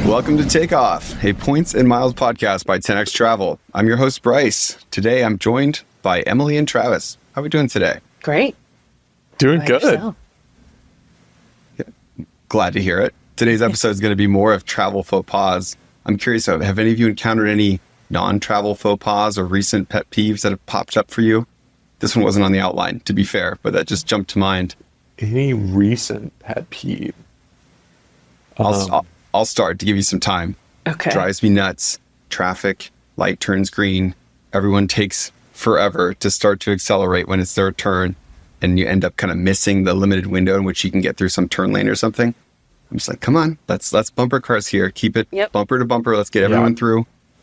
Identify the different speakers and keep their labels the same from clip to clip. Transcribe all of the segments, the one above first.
Speaker 1: Welcome to Takeoff, a points and miles podcast by 10x Travel. I'm your host, Bryce. Today, I'm joined by Emily and Travis. How are we doing today?
Speaker 2: Great.
Speaker 3: Doing good.
Speaker 1: Yeah, glad to hear it. Today's episode is going to be more of travel faux pas. I'm curious, have any of you encountered any non-travel faux pas or recent pet peeves that have popped up for you? This one wasn't on the outline, to be fair, but that just jumped to mind.
Speaker 3: Any recent pet peeve?
Speaker 1: I'll start to give you some time.
Speaker 2: Okay.
Speaker 1: Drives me nuts. Traffic, light turns green. Everyone takes forever to start to accelerate when it's their turn, and you end up kind of missing the limited window in which you can get through some turn lane or something. I'm just like, come on, let's bumper cars here. Keep it bumper to bumper. Let's get everyone through.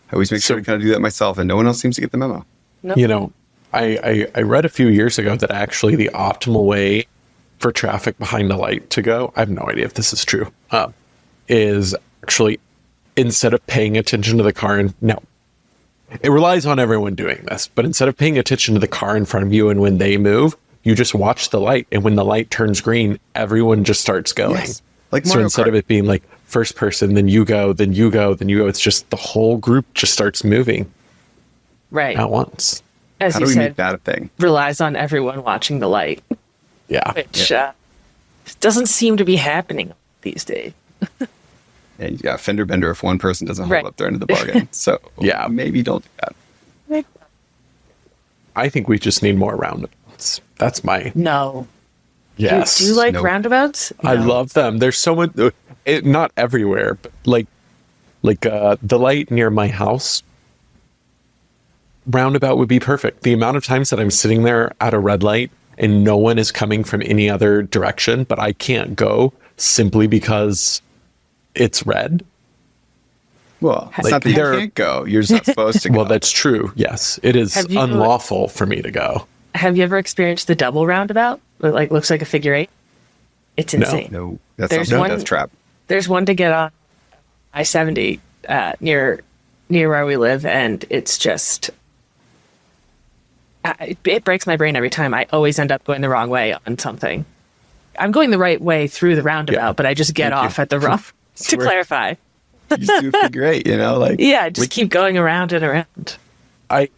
Speaker 1: I always make sure to kind of do that myself, and no one else seems to get the memo.
Speaker 2: Nope.
Speaker 3: You know, I read a few years ago that actually the optimal way for traffic behind a light to go, I have no idea if this is true, is actually instead of paying attention to the car, and no, it relies on everyone doing this, but instead of paying attention to the car in front of you and when they move, you just watch the light, and when the light turns green, everyone just starts going.
Speaker 1: Yes. Like
Speaker 3: so instead of it being like first person, then you go, then you go, then you go, it's just the whole group just starts moving
Speaker 2: Right.
Speaker 3: at once.
Speaker 2: As
Speaker 1: How
Speaker 2: you
Speaker 1: do we
Speaker 2: said,
Speaker 1: make that a thing?
Speaker 2: relies on everyone watching the light,
Speaker 3: Yeah.
Speaker 2: which doesn't seem to be happening these days.
Speaker 1: And you got fender bender if one person doesn't hold
Speaker 2: Right.
Speaker 1: up their end of the bargain. So
Speaker 3: Yeah.
Speaker 1: maybe don't do that.
Speaker 3: I think we just need more roundabouts. That's my
Speaker 2: No.
Speaker 3: yes.
Speaker 2: Do you like
Speaker 1: Nope.
Speaker 2: roundabouts?
Speaker 3: I
Speaker 2: No.
Speaker 3: love them. There's so much, not everywhere, but like the light near my house, roundabout would be perfect. The amount of times that I'm sitting there at a red light and no one is coming from any other direction, but I can't go simply because it's red.
Speaker 1: Well, it's
Speaker 3: Like,
Speaker 1: not that you
Speaker 3: there-
Speaker 1: can't go. You're just not supposed to go.
Speaker 3: Well, that's true. Yes, it is
Speaker 2: Have you-
Speaker 3: unlawful for me to go.
Speaker 2: Have you ever experienced the double roundabout? It like looks like a figure eight. It's insane.
Speaker 1: No, that's
Speaker 2: There's
Speaker 1: not
Speaker 2: one-
Speaker 1: a death trap.
Speaker 2: There's one to get on I-70 near where we live, and it's just it breaks my brain every time. I always end up going the wrong way on something. I'm going the right way through the roundabout,
Speaker 3: Yeah.
Speaker 2: but I just get
Speaker 1: Thank
Speaker 2: off
Speaker 1: you.
Speaker 2: at the wrong. To
Speaker 1: Swear.
Speaker 2: clarify,
Speaker 1: You just do a figure eight, like
Speaker 2: yeah, just keep going around and around.
Speaker 3: I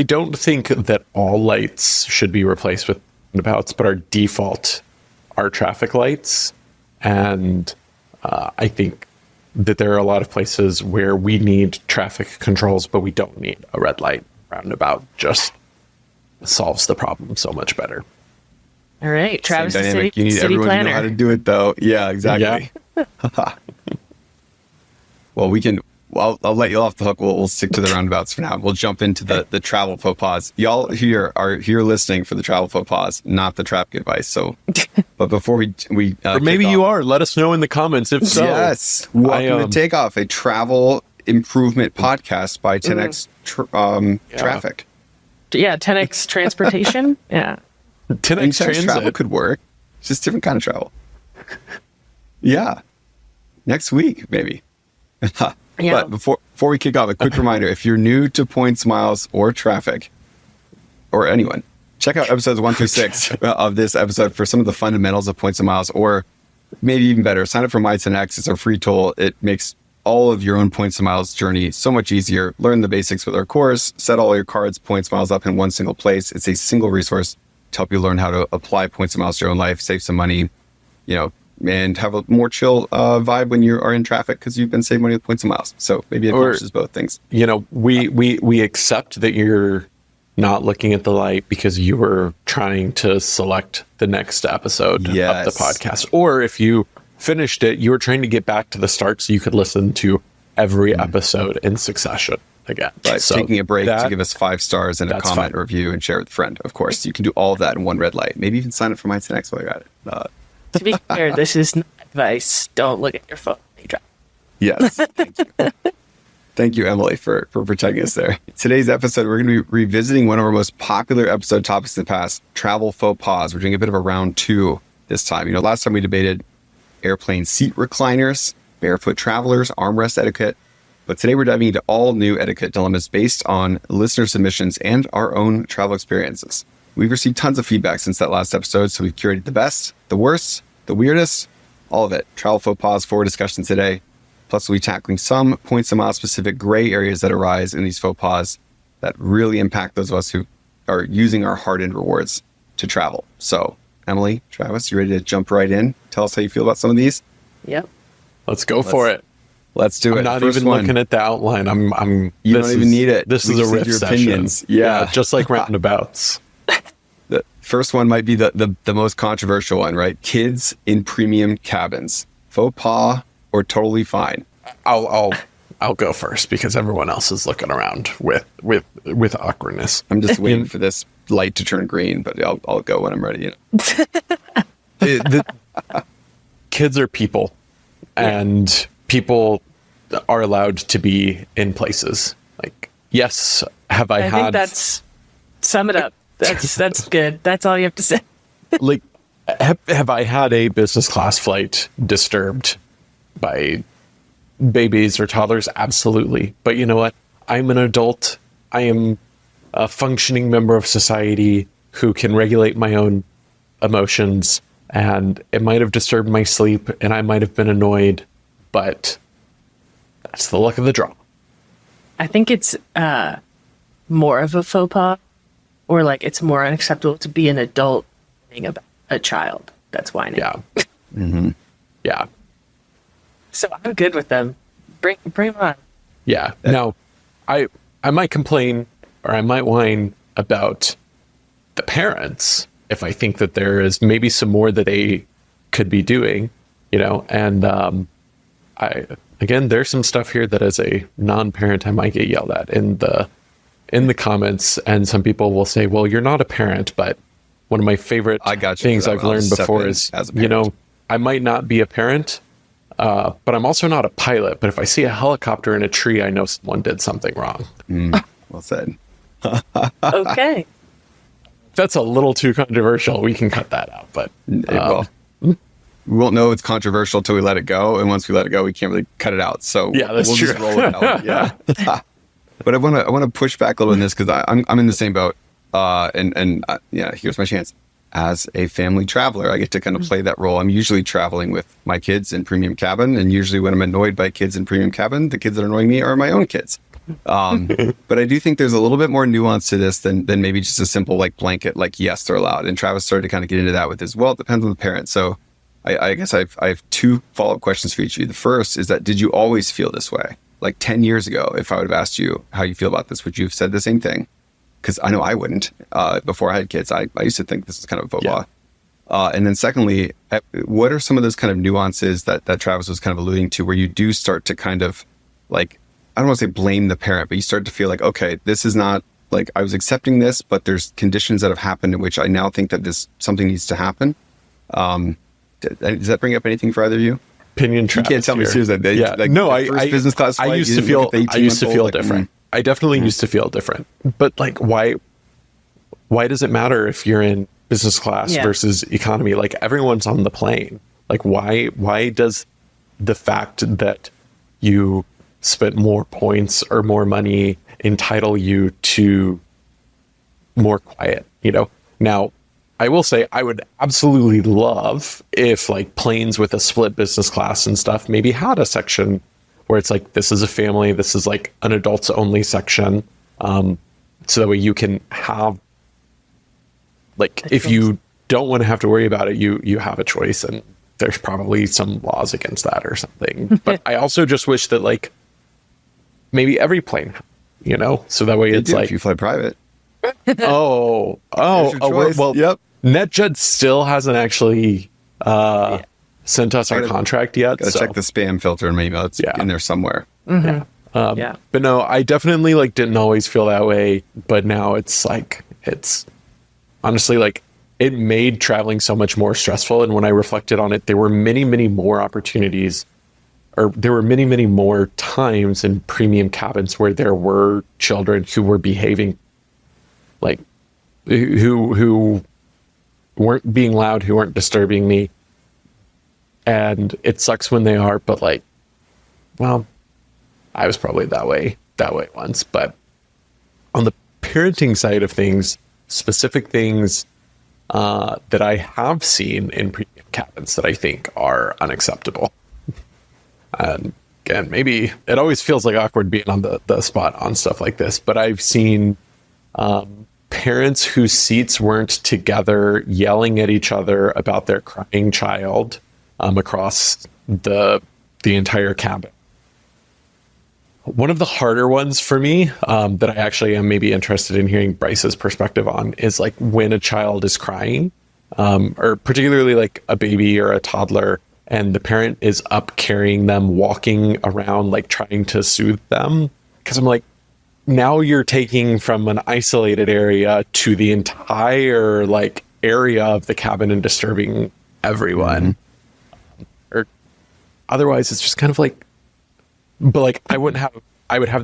Speaker 3: don't think that all lights should be replaced with roundabouts, but our default are traffic lights. And I think that there are a lot of places where we need traffic controls, but we don't need a red light. Roundabout just solves the problem so much better.
Speaker 2: All right, Travis, the
Speaker 1: same dynamic.
Speaker 2: city,
Speaker 1: You need
Speaker 2: city
Speaker 1: everyone
Speaker 2: planner.
Speaker 1: to know how to do it, though. Yeah, exactly. Well, we can. Well, I'll let you off the hook. We'll stick to the roundabouts for now. We'll jump into the travel faux pas. Y'all here are listening for the travel faux pas, not the traffic advice. So, but before we
Speaker 3: Or maybe you are. Let us know in the comments if so.
Speaker 1: Yes. Welcome to Takeoff, a travel improvement podcast by 10x Traffic.
Speaker 2: Yeah, 10x transportation. Yeah.
Speaker 3: 10x
Speaker 1: 10x
Speaker 3: Transit.
Speaker 1: travel could work. It's just different kind of travel. Yeah. Next week, maybe.
Speaker 2: Yeah.
Speaker 1: But before we kick off, a quick reminder: if you're new to points, miles, or traffic, or anyone, check out episodes 1 through 6 of this episode for some of the fundamentals of points and miles, or maybe even better, sign up for My 10x. It's our free tool. It makes all of your own points and miles journey so much easier. Learn the basics with our course. Set all your cards, points, miles up in one single place. It's a single resource to help you learn how to apply points and miles to your own life, save some money, and have a more chill vibe when you are in traffic because you've been saving money with points and miles. So maybe it accomplishes both things.
Speaker 3: We accept that you're not looking at the light because you were trying to select the next episode of the podcast. Or if you finished it, you were trying to get back to the start so you could listen to every episode in successation again.
Speaker 1: But
Speaker 3: So
Speaker 1: taking a break to
Speaker 3: that-
Speaker 1: give us 5 stars and a
Speaker 3: that's
Speaker 1: comment
Speaker 3: fine.
Speaker 1: review and share with a friend. Of course, you can do all of that in one red light. Maybe even sign up for My 10x while you're at it.
Speaker 2: To be clear, this is not advice. Don't look at your phone when you drive.
Speaker 1: Yes. Thank you. Thank you, Emily, for protecting us there. Today's episode, we're going to be revisiting one of our most popular episode topics in the past, travel faux pas. We're doing a bit of a round 2 this time. Last time we debated airplane seat recliners, barefoot travelers, armrest etiquette. But today we're diving into all new etiquette dilemmas based on listener submissions and our own travel experiences. We've received tons of feedback since that last episode, so we've curated the best, the worst, the weirdest, all of it. Travel faux pas for discussion today. Plus, we'll be tackling some points a mile specific gray areas that arise in these faux pas that really impact those of us who are using our hard-earned rewards to travel. So, Emily, Travis, you ready to jump right in? Tell us how you feel about some of these.
Speaker 2: Yep.
Speaker 3: Let's go for it.
Speaker 1: Let's do it.
Speaker 3: I'm not
Speaker 1: First
Speaker 3: even
Speaker 1: one.
Speaker 3: looking at the outline.
Speaker 1: You don't even need it.
Speaker 3: This
Speaker 1: We
Speaker 3: is a
Speaker 1: just need
Speaker 3: riff
Speaker 1: your
Speaker 3: session.
Speaker 1: opinions. Yeah.
Speaker 3: Just like roundabouts.
Speaker 1: The first one might be the most controversial one, right? Kids in premium cabins. Faux pas or totally fine?
Speaker 3: I'll go first because everyone else is looking around with awkwardness.
Speaker 1: I'm just waiting for this light to turn green, but I'll go when I'm ready.
Speaker 3: The kids are people, and people are allowed to be in places. Like, yes, I
Speaker 2: think that's sum it up. That's good. That's all you have to say.
Speaker 3: like have I had a business class flight disturbed by babies or toddlers? Absolutely. But you know what? I'm an adult. I am a functioning member of society who can regulate my own emotions, and it might have disturbed my sleep and I might have been annoyed, but that's the luck of the draw.
Speaker 2: I think it's more of a faux pas, or like it's more unacceptable to be an adult whining about a child that's whining.
Speaker 3: Yeah. Yeah.
Speaker 2: So I'm good with them. Bring them on.
Speaker 3: Yeah. Now, I might complain or I might whine about the parents if I think that there is maybe some more that they could be doing, and there's some stuff here that as a non-parent I might get yelled at in the comments, and some people will say, well, you're not a parent, but one of my favorite things I've learned before is, I might not be a parent, but I'm also not a pilot. But if I see a helicopter in a tree, I know someone did something wrong.
Speaker 1: Well said.
Speaker 2: Okay.
Speaker 3: That's a little too controversial. We can cut that out, but
Speaker 1: We won't know it's controversial till we let it go, and once we let it go, we can't really cut it out. So
Speaker 3: yeah, that's true.
Speaker 1: Just roll it out. Yeah. But I want to push back a little in this because I'm in the same boat. Here's my chance. As a family traveler, I get to kind of play that role. I'm usually traveling with my kids in premium cabin, and usually when I'm annoyed by kids in premium cabin, the kids that are annoying me are my own kids. But I do think there's a little bit more nuance to this than maybe just a simple like blanket, like, yes, they're allowed. And Travis started to kind of get into that with as well. It depends on the parent. So I guess I have two follow-up questions for each of you. The first is that, did you always feel this way? Like 10 years ago, if I would have asked you how you feel about this, would you have said the same thing? Because I know I wouldn't. Before I had kids, I used to think this is kind of a faux pas. And then secondly, what are some of those kind of nuances that Travis was kind of alluding to, where you do start to kind of like, I don't want to say blame the parent, but you start to feel like, okay, this is not like I was accepting this, but there's conditions that have happened in which I now think that something needs to happen. Does that bring up anything for either of you?
Speaker 3: Opinion Travis.
Speaker 1: You can't tell me seriously. Business class flight,
Speaker 3: I used to feel different. I definitely used to feel different. But like, why does it matter if you're in business class versus economy? Like, everyone's on the plane. Like, why does the fact that you spent more points or more money entitle you to more quiet? Now, I will say I would absolutely love if like planes with a split business class and stuff maybe had a section where it's like, this is a family, this is like an adults only section. So that way you can have, like, if you don't want to have to worry about it, you have a choice, and there's probably some laws against that or something. But I also just wish that like maybe every plane, so that way it's like,
Speaker 1: if you fly private.
Speaker 3: well,
Speaker 1: Yep.
Speaker 3: NetJet still hasn't actually sent us our contract yet.
Speaker 1: Gotta check the spam filter in my email. It's in there somewhere.
Speaker 3: But no, I definitely like didn't always feel that way, but now it's like, it's honestly like it made traveling so much more stressful. And when I reflected on it, there were many, many more opportunities, or there were many, many more times in premium cabins where there were children who were behaving like, who weren't being loud, who weren't disturbing me. And it sucks when they are, but like, well, I was probably that way once. But on the parenting side of things, specific things that I have seen in premium cabins that I think are unacceptable. again, maybe it always feels like awkward being on the spot on stuff like this, but I've seen parents whose seats weren't together yelling at each other about their crying child across the entire cabin. One of the harder ones for me that I actually am maybe interested in hearing Bryce's perspective on is like when a child is crying, or particularly like a baby or a toddler, and the parent is up carrying them, walking around, like trying to soothe them. Because I'm like, now you're taking from an isolated area to the entire like area of the cabin and disturbing everyone. Or otherwise, it's just kind of like, but like I would have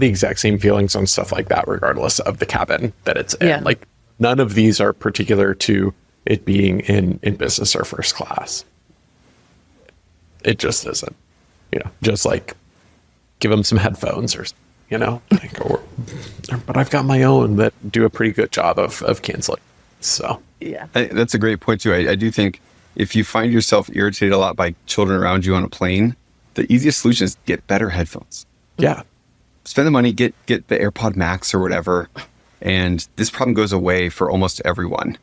Speaker 3: the exact same feelings on stuff like that, regardless of the cabin that it's in.
Speaker 2: Yeah.
Speaker 3: Like none of these are particular to it being in business or first class. It just isn't, just like give them some headphones or, like, but I've got my own that do a pretty good job of canceling. So,
Speaker 2: Yeah.
Speaker 1: That's a great point too. I do think if you find yourself irritated a lot by children around you on a plane, the easiest solution is get better headphones.
Speaker 3: yeah.
Speaker 1: Spend the money, get the AirPod Max or whatever. And this problem goes away for almost everyone.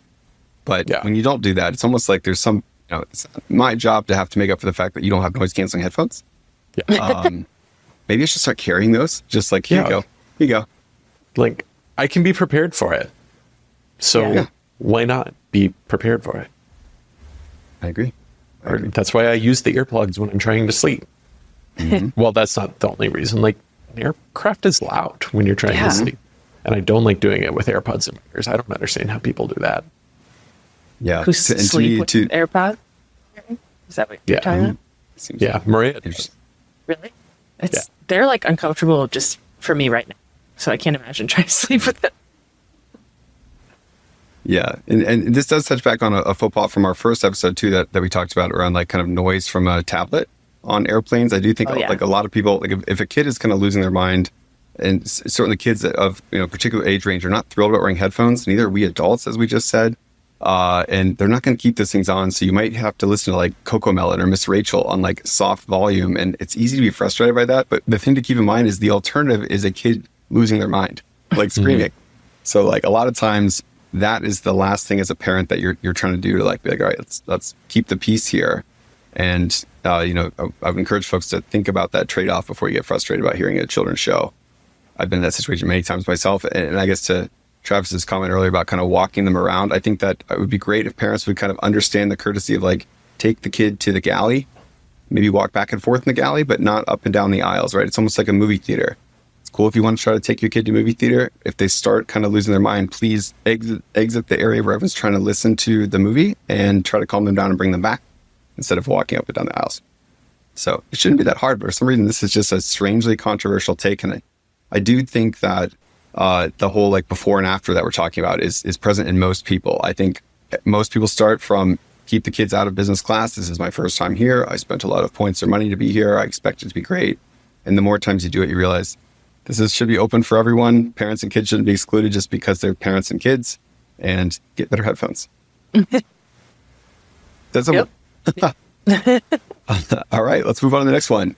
Speaker 1: But
Speaker 3: Yeah.
Speaker 1: when you don't do that, it's almost like there's some, it's my job to have to make up for the fact that you don't have noise canceling headphones.
Speaker 3: Yeah.
Speaker 1: Maybe I should start carrying those. Just like, here
Speaker 3: Yeah.
Speaker 1: you go. Here you go.
Speaker 3: Like I can be prepared for it. So
Speaker 2: Yeah.
Speaker 3: why not be prepared for it?
Speaker 1: I agree.
Speaker 3: Or that's why I use the earplugs when I'm trying to sleep. Well, that's not the only reason. Like aircraft is loud when you're trying
Speaker 2: Yeah.
Speaker 3: to sleep. And I don't like doing it with AirPods in my ears. I don't understand how people do that.
Speaker 1: Yeah.
Speaker 2: Who
Speaker 1: And to
Speaker 2: sleep
Speaker 1: me,
Speaker 2: with
Speaker 1: to-
Speaker 2: AirPods? Is that what you're
Speaker 3: Yeah.
Speaker 2: talking about?
Speaker 1: seems-
Speaker 3: Yeah, Maria.
Speaker 1: There's-
Speaker 2: Really?
Speaker 3: Yeah.
Speaker 2: They're like uncomfortable just for me right now. So I can't imagine trying to sleep with them.
Speaker 1: Yeah. And this does touch back on a faux pas from our first episode too, that we talked about around like kind of noise from a tablet on airplanes. I do think
Speaker 2: Oh, yeah.
Speaker 1: like a lot of people, like if a kid is kind of losing their mind, and certainly kids of particular age range are not thrilled about wearing headphones, neither are we adults, as we just said. And they're not going to keep those things on. So you might have to listen to like Coco Melon or Miss Rachel on like soft volume. And it's easy to be frustrated by that. But the thing to keep in mind is the alternative is a kid losing their mind, like screaming. So like a lot of times that is the last thing as a parent that you're trying to do to like be like, all right, let's keep the peace here. And, I would encourage folks to think about that trade-off before you get frustrated about hearing a children's show. I've been in that situation many times myself. And I guess to Travis's comment earlier about kind of walking them around, I think that it would be great if parents would kind of understand the courtesy of like, take the kid to the galley, maybe walk back and forth in the galley, but not up and down the aisles, right? It's almost like a movie theater. It's cool if you want to try to take your kid to a movie theater. If they start kind of losing their mind, please exit the area where everyone's trying to listen to the movie and try to calm them down and bring them back instead of walking up and down the aisles. So it shouldn't be that hard, but for some reason, this is just a strangely controversial take. And I do think that the whole like before and after that we're talking about is present in most people. I think most people start from keep the kids out of business class. This is my first time here. I spent a lot of points or money to be here. I expect it to be great. And the more times you do it, you realize should be open for everyone. Parents and kids shouldn't be excluded just because they're parents and kids, and get better headphones. That's a
Speaker 2: Yep.
Speaker 1: All right, let's move on to the next one.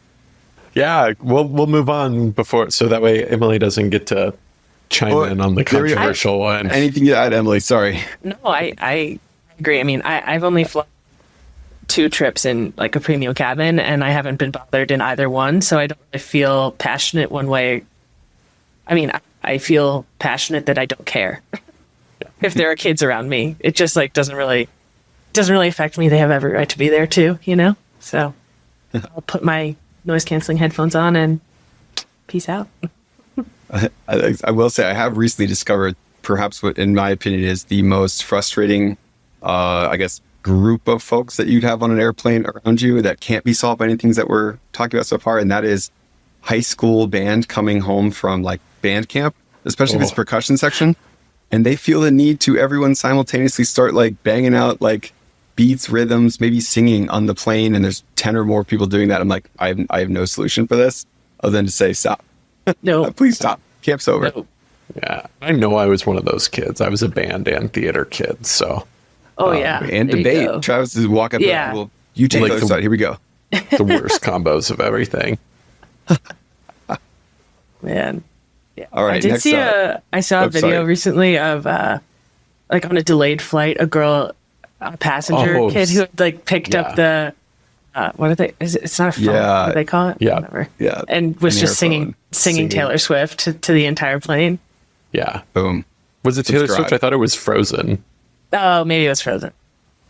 Speaker 3: Yeah, we'll move on before, so that way Emily doesn't get to chime in on the
Speaker 1: there we go.
Speaker 3: controversial one.
Speaker 1: Anything you add, Emily? Sorry.
Speaker 2: No, I agree. I mean, I've only flown 2 trips in like a premium cabin, and I haven't been bothered in either one. So I don't really feel passionate one way. I mean, I feel passionate that I don't care if there are kids around me. It just like doesn't really affect me. They have every right to be there too, So I'll put my noise canceling headphones on and peace out.
Speaker 1: I will say I have recently discovered perhaps what, in my opinion, is the most frustrating, I guess, group of folks that you'd have on an airplane around you that can't be solved by any things that we're talking about so far. And that is high school band coming home from like band camp, especially if it's percussion section. And they feel the need to everyone simultaneously start like banging out like beats, rhythms, maybe singing on the plane. And there's 10 or more people doing that. I'm like, I have no solution for this other than to say, stop.
Speaker 2: No,
Speaker 1: Please stop. Camp's over.
Speaker 2: no.
Speaker 3: Yeah, I know I was one of those kids. I was a band and theater kid, so
Speaker 2: Oh yeah.
Speaker 1: And
Speaker 2: There you
Speaker 1: debate.
Speaker 2: go.
Speaker 1: Travis is walk up.
Speaker 2: Yeah.
Speaker 1: Well, you take
Speaker 3: Like
Speaker 1: the other
Speaker 3: the-
Speaker 1: side. Here we go.
Speaker 3: the worst combos of everything.
Speaker 2: Man. Yeah.
Speaker 1: All right,
Speaker 2: I did
Speaker 1: next
Speaker 2: see
Speaker 1: up.
Speaker 2: I saw a video
Speaker 1: sorry.
Speaker 2: recently of like on a delayed flight, a passenger
Speaker 3: Oh,
Speaker 2: kid who had like picked up the what are they? It's not a phone.
Speaker 1: Yeah.
Speaker 2: What do they call it?
Speaker 3: Yeah.
Speaker 2: Whatever.
Speaker 1: Yeah,
Speaker 2: And was
Speaker 1: an
Speaker 2: just singing
Speaker 1: earphone.
Speaker 3: Singing.
Speaker 2: Taylor Swift to the entire plane.
Speaker 3: Yeah.
Speaker 1: Boom.
Speaker 3: Was it Taylor
Speaker 1: Subscribe.
Speaker 3: Swift? I thought it was Frozen.
Speaker 2: Oh, maybe it was Frozen.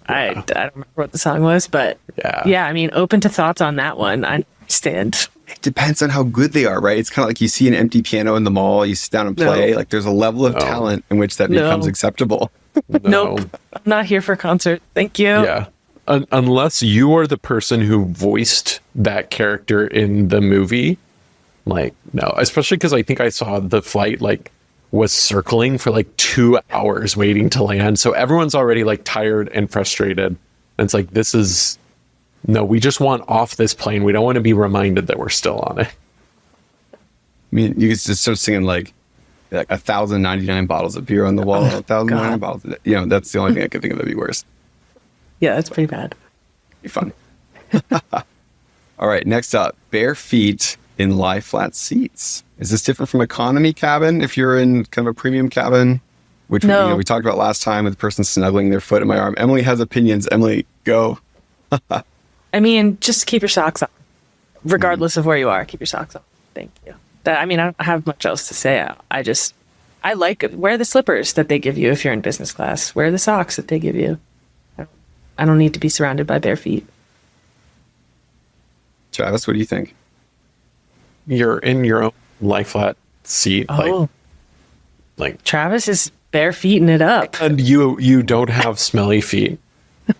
Speaker 2: I don't remember what the song was, but
Speaker 3: Yeah.
Speaker 2: I mean, open to thoughts on that one. I understand.
Speaker 1: It depends on how good they are, right? It's kind of like you see an empty piano in the mall, you sit down and play.
Speaker 2: No.
Speaker 1: Like there's a level of talent in which that
Speaker 2: No.
Speaker 1: becomes acceptable.
Speaker 3: No.
Speaker 2: Nope. I'm not here for concert. Thank you.
Speaker 3: Yeah. Unless you are the person who voiced that character in the movie, like, no. Especially because I think I saw the flight, like, was circling for like 2 hours waiting to land. So everyone's already like tired and frustrated. And it's like, no, we just want off this plane. We don't want to be reminded that we're still on it.
Speaker 1: I mean, you could just start singing like 1,099 bottles of beer on the wall, 1,099 bottles. You know, that's the only thing I could think of that'd be worse.
Speaker 2: Yeah, that's pretty bad.
Speaker 1: Be fun. All right, next up, bare feet in lie flat seats. Is this different from economy cabin if you're in kind of a premium cabin? Which
Speaker 2: No.
Speaker 1: we talked about last time with the person snuggling their foot in my arm. Emily has opinions. Emily, go.
Speaker 2: I mean, just keep your socks on, regardless of where you are. Keep your socks on. Thank you. I mean, I don't have much else to say. I like wear the slippers that they give you if you're in business class. Wear the socks that they give you. I don't need to be surrounded by bare feet.
Speaker 1: Travis, what do you think?
Speaker 3: You're in your own lie flat seat.
Speaker 2: Oh,
Speaker 3: Like,
Speaker 2: Travis is bare feeting it up.
Speaker 3: and you don't have smelly feet,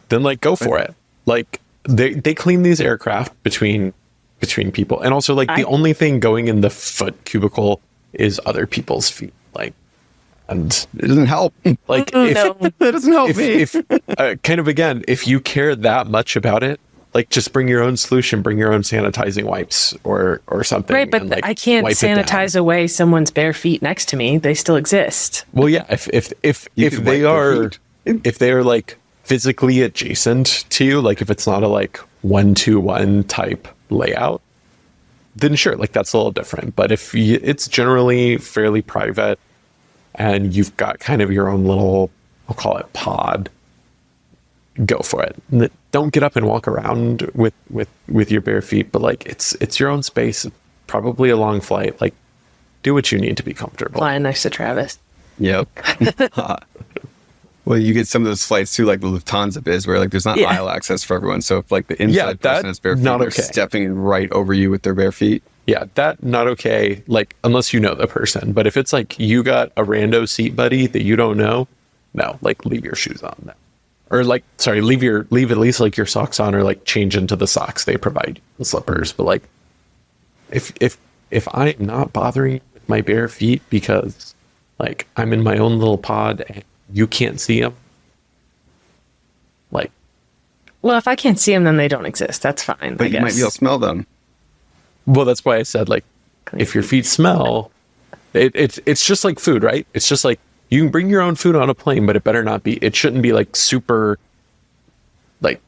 Speaker 3: then like go for it. Like they clean these aircraft between people, and also like the only thing going in the foot cubicle is other people's feet. Like, and
Speaker 1: It doesn't help.
Speaker 3: like
Speaker 2: No.
Speaker 1: That doesn't help me.
Speaker 3: if kind of again, if you care that much about it, like just bring your own solution, bring your own sanitizing wipes or something.
Speaker 2: Right, but
Speaker 3: and, like,
Speaker 2: I can't
Speaker 3: wipe it down.
Speaker 2: sanitize away someone's bare feet next to me. They still exist.
Speaker 3: Well, yeah, if
Speaker 1: You
Speaker 3: if
Speaker 1: could
Speaker 3: they
Speaker 1: wipe
Speaker 3: are
Speaker 1: their feet.
Speaker 3: if they are like physically adjacent to you, like if it's not a like 1-to-1 type layout, then sure, like that's a little different. But if it's generally fairly private and you've got kind of your own little, I'll call it pod, go for it. Don't get up and walk around with your bare feet, but like it's your own space, probably a long flight. Like do what you need to be comfortable.
Speaker 2: Flying next to Travis.
Speaker 1: Yep. Well, you get some of those flights too, like the Lufthansa is, where like there's not
Speaker 2: Yeah.
Speaker 1: aisle access for everyone. So if like the inside
Speaker 3: that-
Speaker 1: person has bare feet,
Speaker 3: not
Speaker 1: they're
Speaker 3: okay.
Speaker 1: stepping right over you with their bare feet.
Speaker 3: Yeah, that not okay. Like unless you know the person, but if it's like you got a rando seat buddy that you don't know, no, like leave your shoes on then. Or like, sorry, leave at least like your socks on, or like change into the socks they provide, the slippers. But like, if I'm not bothering with my bare feet because like I'm in my own little pod and you can't see them, like,
Speaker 2: Well, if I can't see them, then they don't exist. That's fine.
Speaker 1: But
Speaker 2: I
Speaker 1: you
Speaker 2: guess.
Speaker 1: might be able to smell them.
Speaker 3: well, that's why I said like, if your feet smell, it's just like food, right? It's just like you can bring your own food on a plane, but it shouldn't be like super like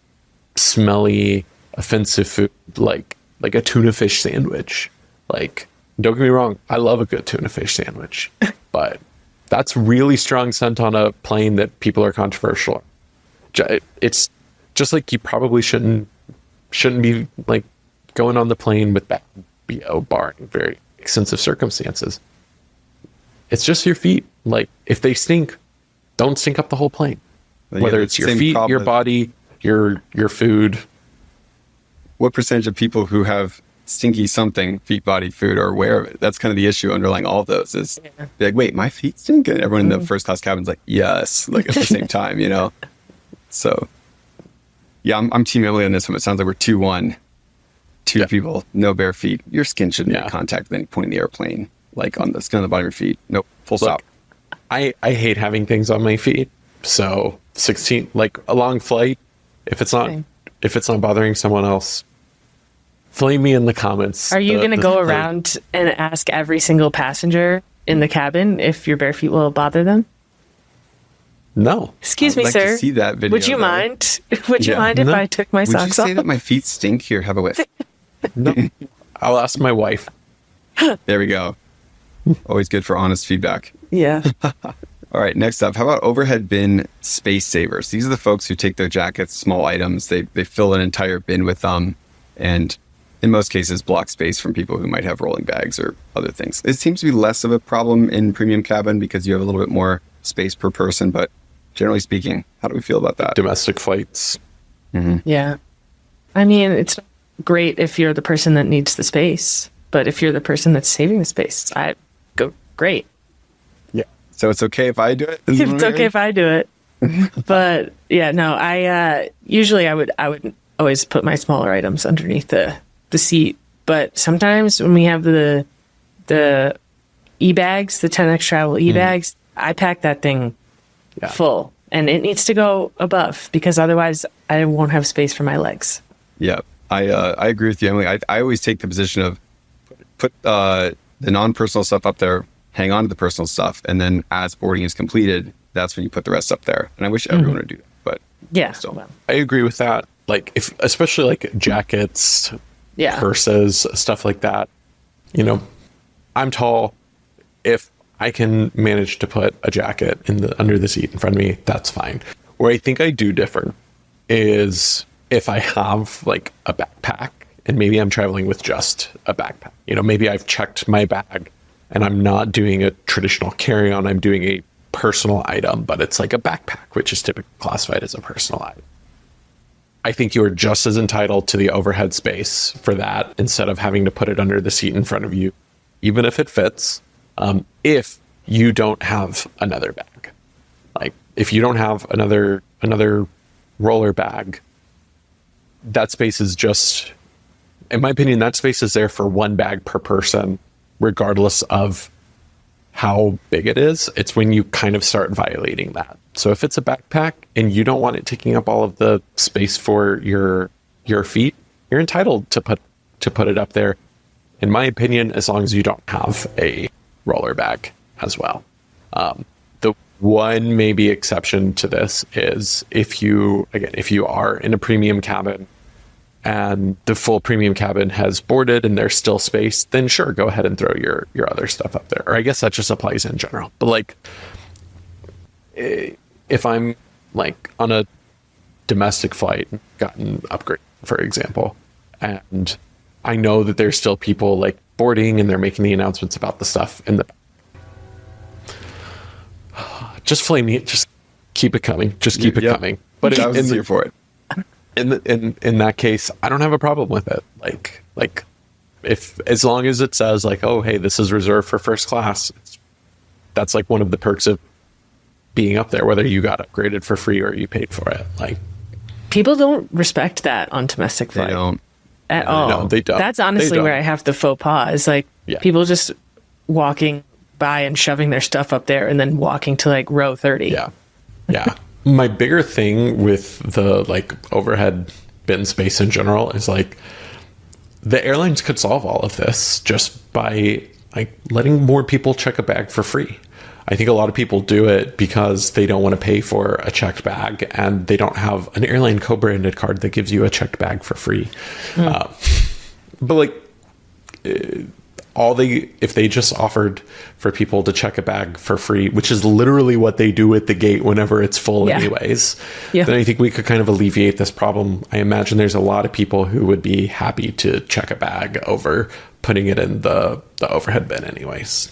Speaker 3: smelly, offensive food, like a tuna fish sandwich. Like, don't get me wrong, I love a good tuna fish sandwich, but that's really strong scent on a plane that people are controversial. It's just like you probably shouldn't be like going on the plane with bad BO, barring very extensive circumstances. It's just your feet. Like if they stink, don't stink up the whole plane.
Speaker 1: Yeah,
Speaker 3: Whether
Speaker 1: the
Speaker 3: it's your
Speaker 1: same
Speaker 3: feet, your
Speaker 1: problem.
Speaker 3: body, your food.
Speaker 1: What percentage of people who have stinky something, feet, body, food, are aware of it? That's kind of the issue underlying all of those is they're like, wait, my feet stink? And everyone in the first class cabin's like, yes, like at the same time, you know? So yeah, I'm Team Emily on this one. It sounds like we're 2-1. Two people, no bare feet. Your skin shouldn't make contact with any point in the airplane, like on the skin on the bottom of your feet. Nope, full stop.
Speaker 3: I hate having things on my feet. So 16, like a long flight, if it's not bothering someone else, flame me in the comments.
Speaker 2: Are you going to go around and ask every single passenger in the cabin if your bare feet will bother them?
Speaker 3: No.
Speaker 2: Excuse
Speaker 1: I'd
Speaker 2: me,
Speaker 1: like
Speaker 2: sir.
Speaker 1: to see that video.
Speaker 2: Would you
Speaker 1: though.
Speaker 2: mind? Would you
Speaker 1: Yeah.
Speaker 2: mind if
Speaker 3: No.
Speaker 2: I took my
Speaker 1: Would you
Speaker 2: socks
Speaker 1: say
Speaker 2: off?
Speaker 1: that my feet stink? Here, have a whiff.
Speaker 3: No. I'll ask my wife.
Speaker 1: There we go. Always good for honest feedback.
Speaker 2: Yeah.
Speaker 1: All right, next up, how about overhead bin space savers? These are the folks who take their jackets, small items, they fill an entire bin with them, and in most cases block space from people who might have rolling bags or other things. It seems to be less of a problem in premium cabin because you have a little bit more space per person, but generally speaking, how do we feel about that?
Speaker 3: Domestic flights.
Speaker 2: Yeah. I mean, it's great if you're the person that needs the space, but if you're the person that's saving the space, I go great.
Speaker 3: Yeah.
Speaker 1: So it's okay if I do it? Is what
Speaker 2: It's
Speaker 1: I'm
Speaker 2: okay
Speaker 1: hearing?
Speaker 2: if I do it. But yeah, no, I usually I would always put my smaller items underneath the seat. But sometimes when we have the e-bags, the 10x travel e-bags, I pack that thing full, and it needs to go above because otherwise I won't have space for my legs.
Speaker 1: Yeah, I agree with you, Emily. I always take the position of put the non-personal stuff up there, hang on to the personal stuff, and then as boarding is completed, that's when you put the rest up there. And I wish everyone would do that, but
Speaker 2: Yeah.
Speaker 1: still.
Speaker 2: Well,
Speaker 3: I agree with that. Like, if especially like jackets,
Speaker 2: yeah.
Speaker 3: purses, stuff like that. You know, I'm tall. If I can manage to put a jacket under the seat in front of me, that's fine. Where I think I do differ is if I have like a backpack and maybe I'm traveling with just a backpack. You know, maybe I've checked my bag and I'm not doing a traditional carry-on. I'm doing a personal item, but it's like a backpack, which is typically classified as a personal item. I think you are just as entitled to the overhead space for that instead of having to put it under the seat in front of you, even if it fits, if you don't have another bag. Like, if you don't have another roller bag, that space is just, in my opinion, that space is there for one bag per person, regardless of how big it is. It's when you kind of start violating that. So if it's a backpack and you don't want it taking up all of the space for your feet, you're entitled to put it up there, in my opinion, as long as you don't have a roller bag as well. The one maybe exception to this is if you are in a premium cabin and the full premium cabin has boarded and there's still space, then sure, go ahead and throw your other stuff up there. Or I guess that just applies in general. But like, if I'm like on a domestic flight, gotten upgrade, for example, and I know that there's still people like boarding and they're making the announcements about the stuff in the, just flame me, just keep it coming, just keep it coming. But
Speaker 1: I was here for it.
Speaker 3: In that case, I don't have a problem with it. Like if, as long as it says like, oh, hey, this is reserved for first class, that's like one of the perks of being up there, whether you got upgraded for free or you paid for it. Like,
Speaker 2: People don't respect that on domestic
Speaker 1: They
Speaker 2: flight
Speaker 1: don't.
Speaker 2: at all.
Speaker 3: No, they don't.
Speaker 2: That's
Speaker 3: They
Speaker 2: honestly
Speaker 3: don't.
Speaker 2: where I have the faux pas. Is like
Speaker 3: Yeah.
Speaker 2: people just walking by and shoving their stuff up there and then walking to like row 30.
Speaker 3: Yeah. Yeah. My bigger thing with the like overhead bin space in general is like the airlines could solve all of this just by like letting more people check a bag for free. I think a lot of people do it because they don't want to pay for a checked bag and they don't have an airline co-branded card that gives you a checked bag for free. But like if they just offered for people to check a bag for free, which is literally what they do at the gate whenever it's full
Speaker 2: Yeah.
Speaker 3: anyways,
Speaker 2: Yeah.
Speaker 3: then I think we could kind of alleviate this problem. I imagine there's a lot of people who would be happy to check a bag over putting it in the overhead bin anyways.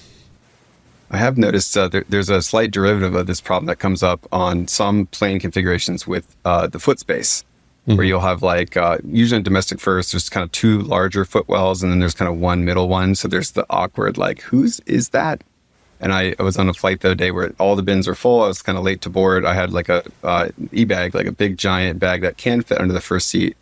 Speaker 1: I have noticed there's a slight derivative of this problem that comes up on some plane configurations with the foot space, where you'll have like, usually in domestic first, there's kind of two larger footwells and then there's kind of one middle one. So there's the awkward, like, whose is that? And I was on a flight the other day where all the bins were full. I was kind of late to board. I had like a e-bag, like a big giant bag that can fit under the first seat.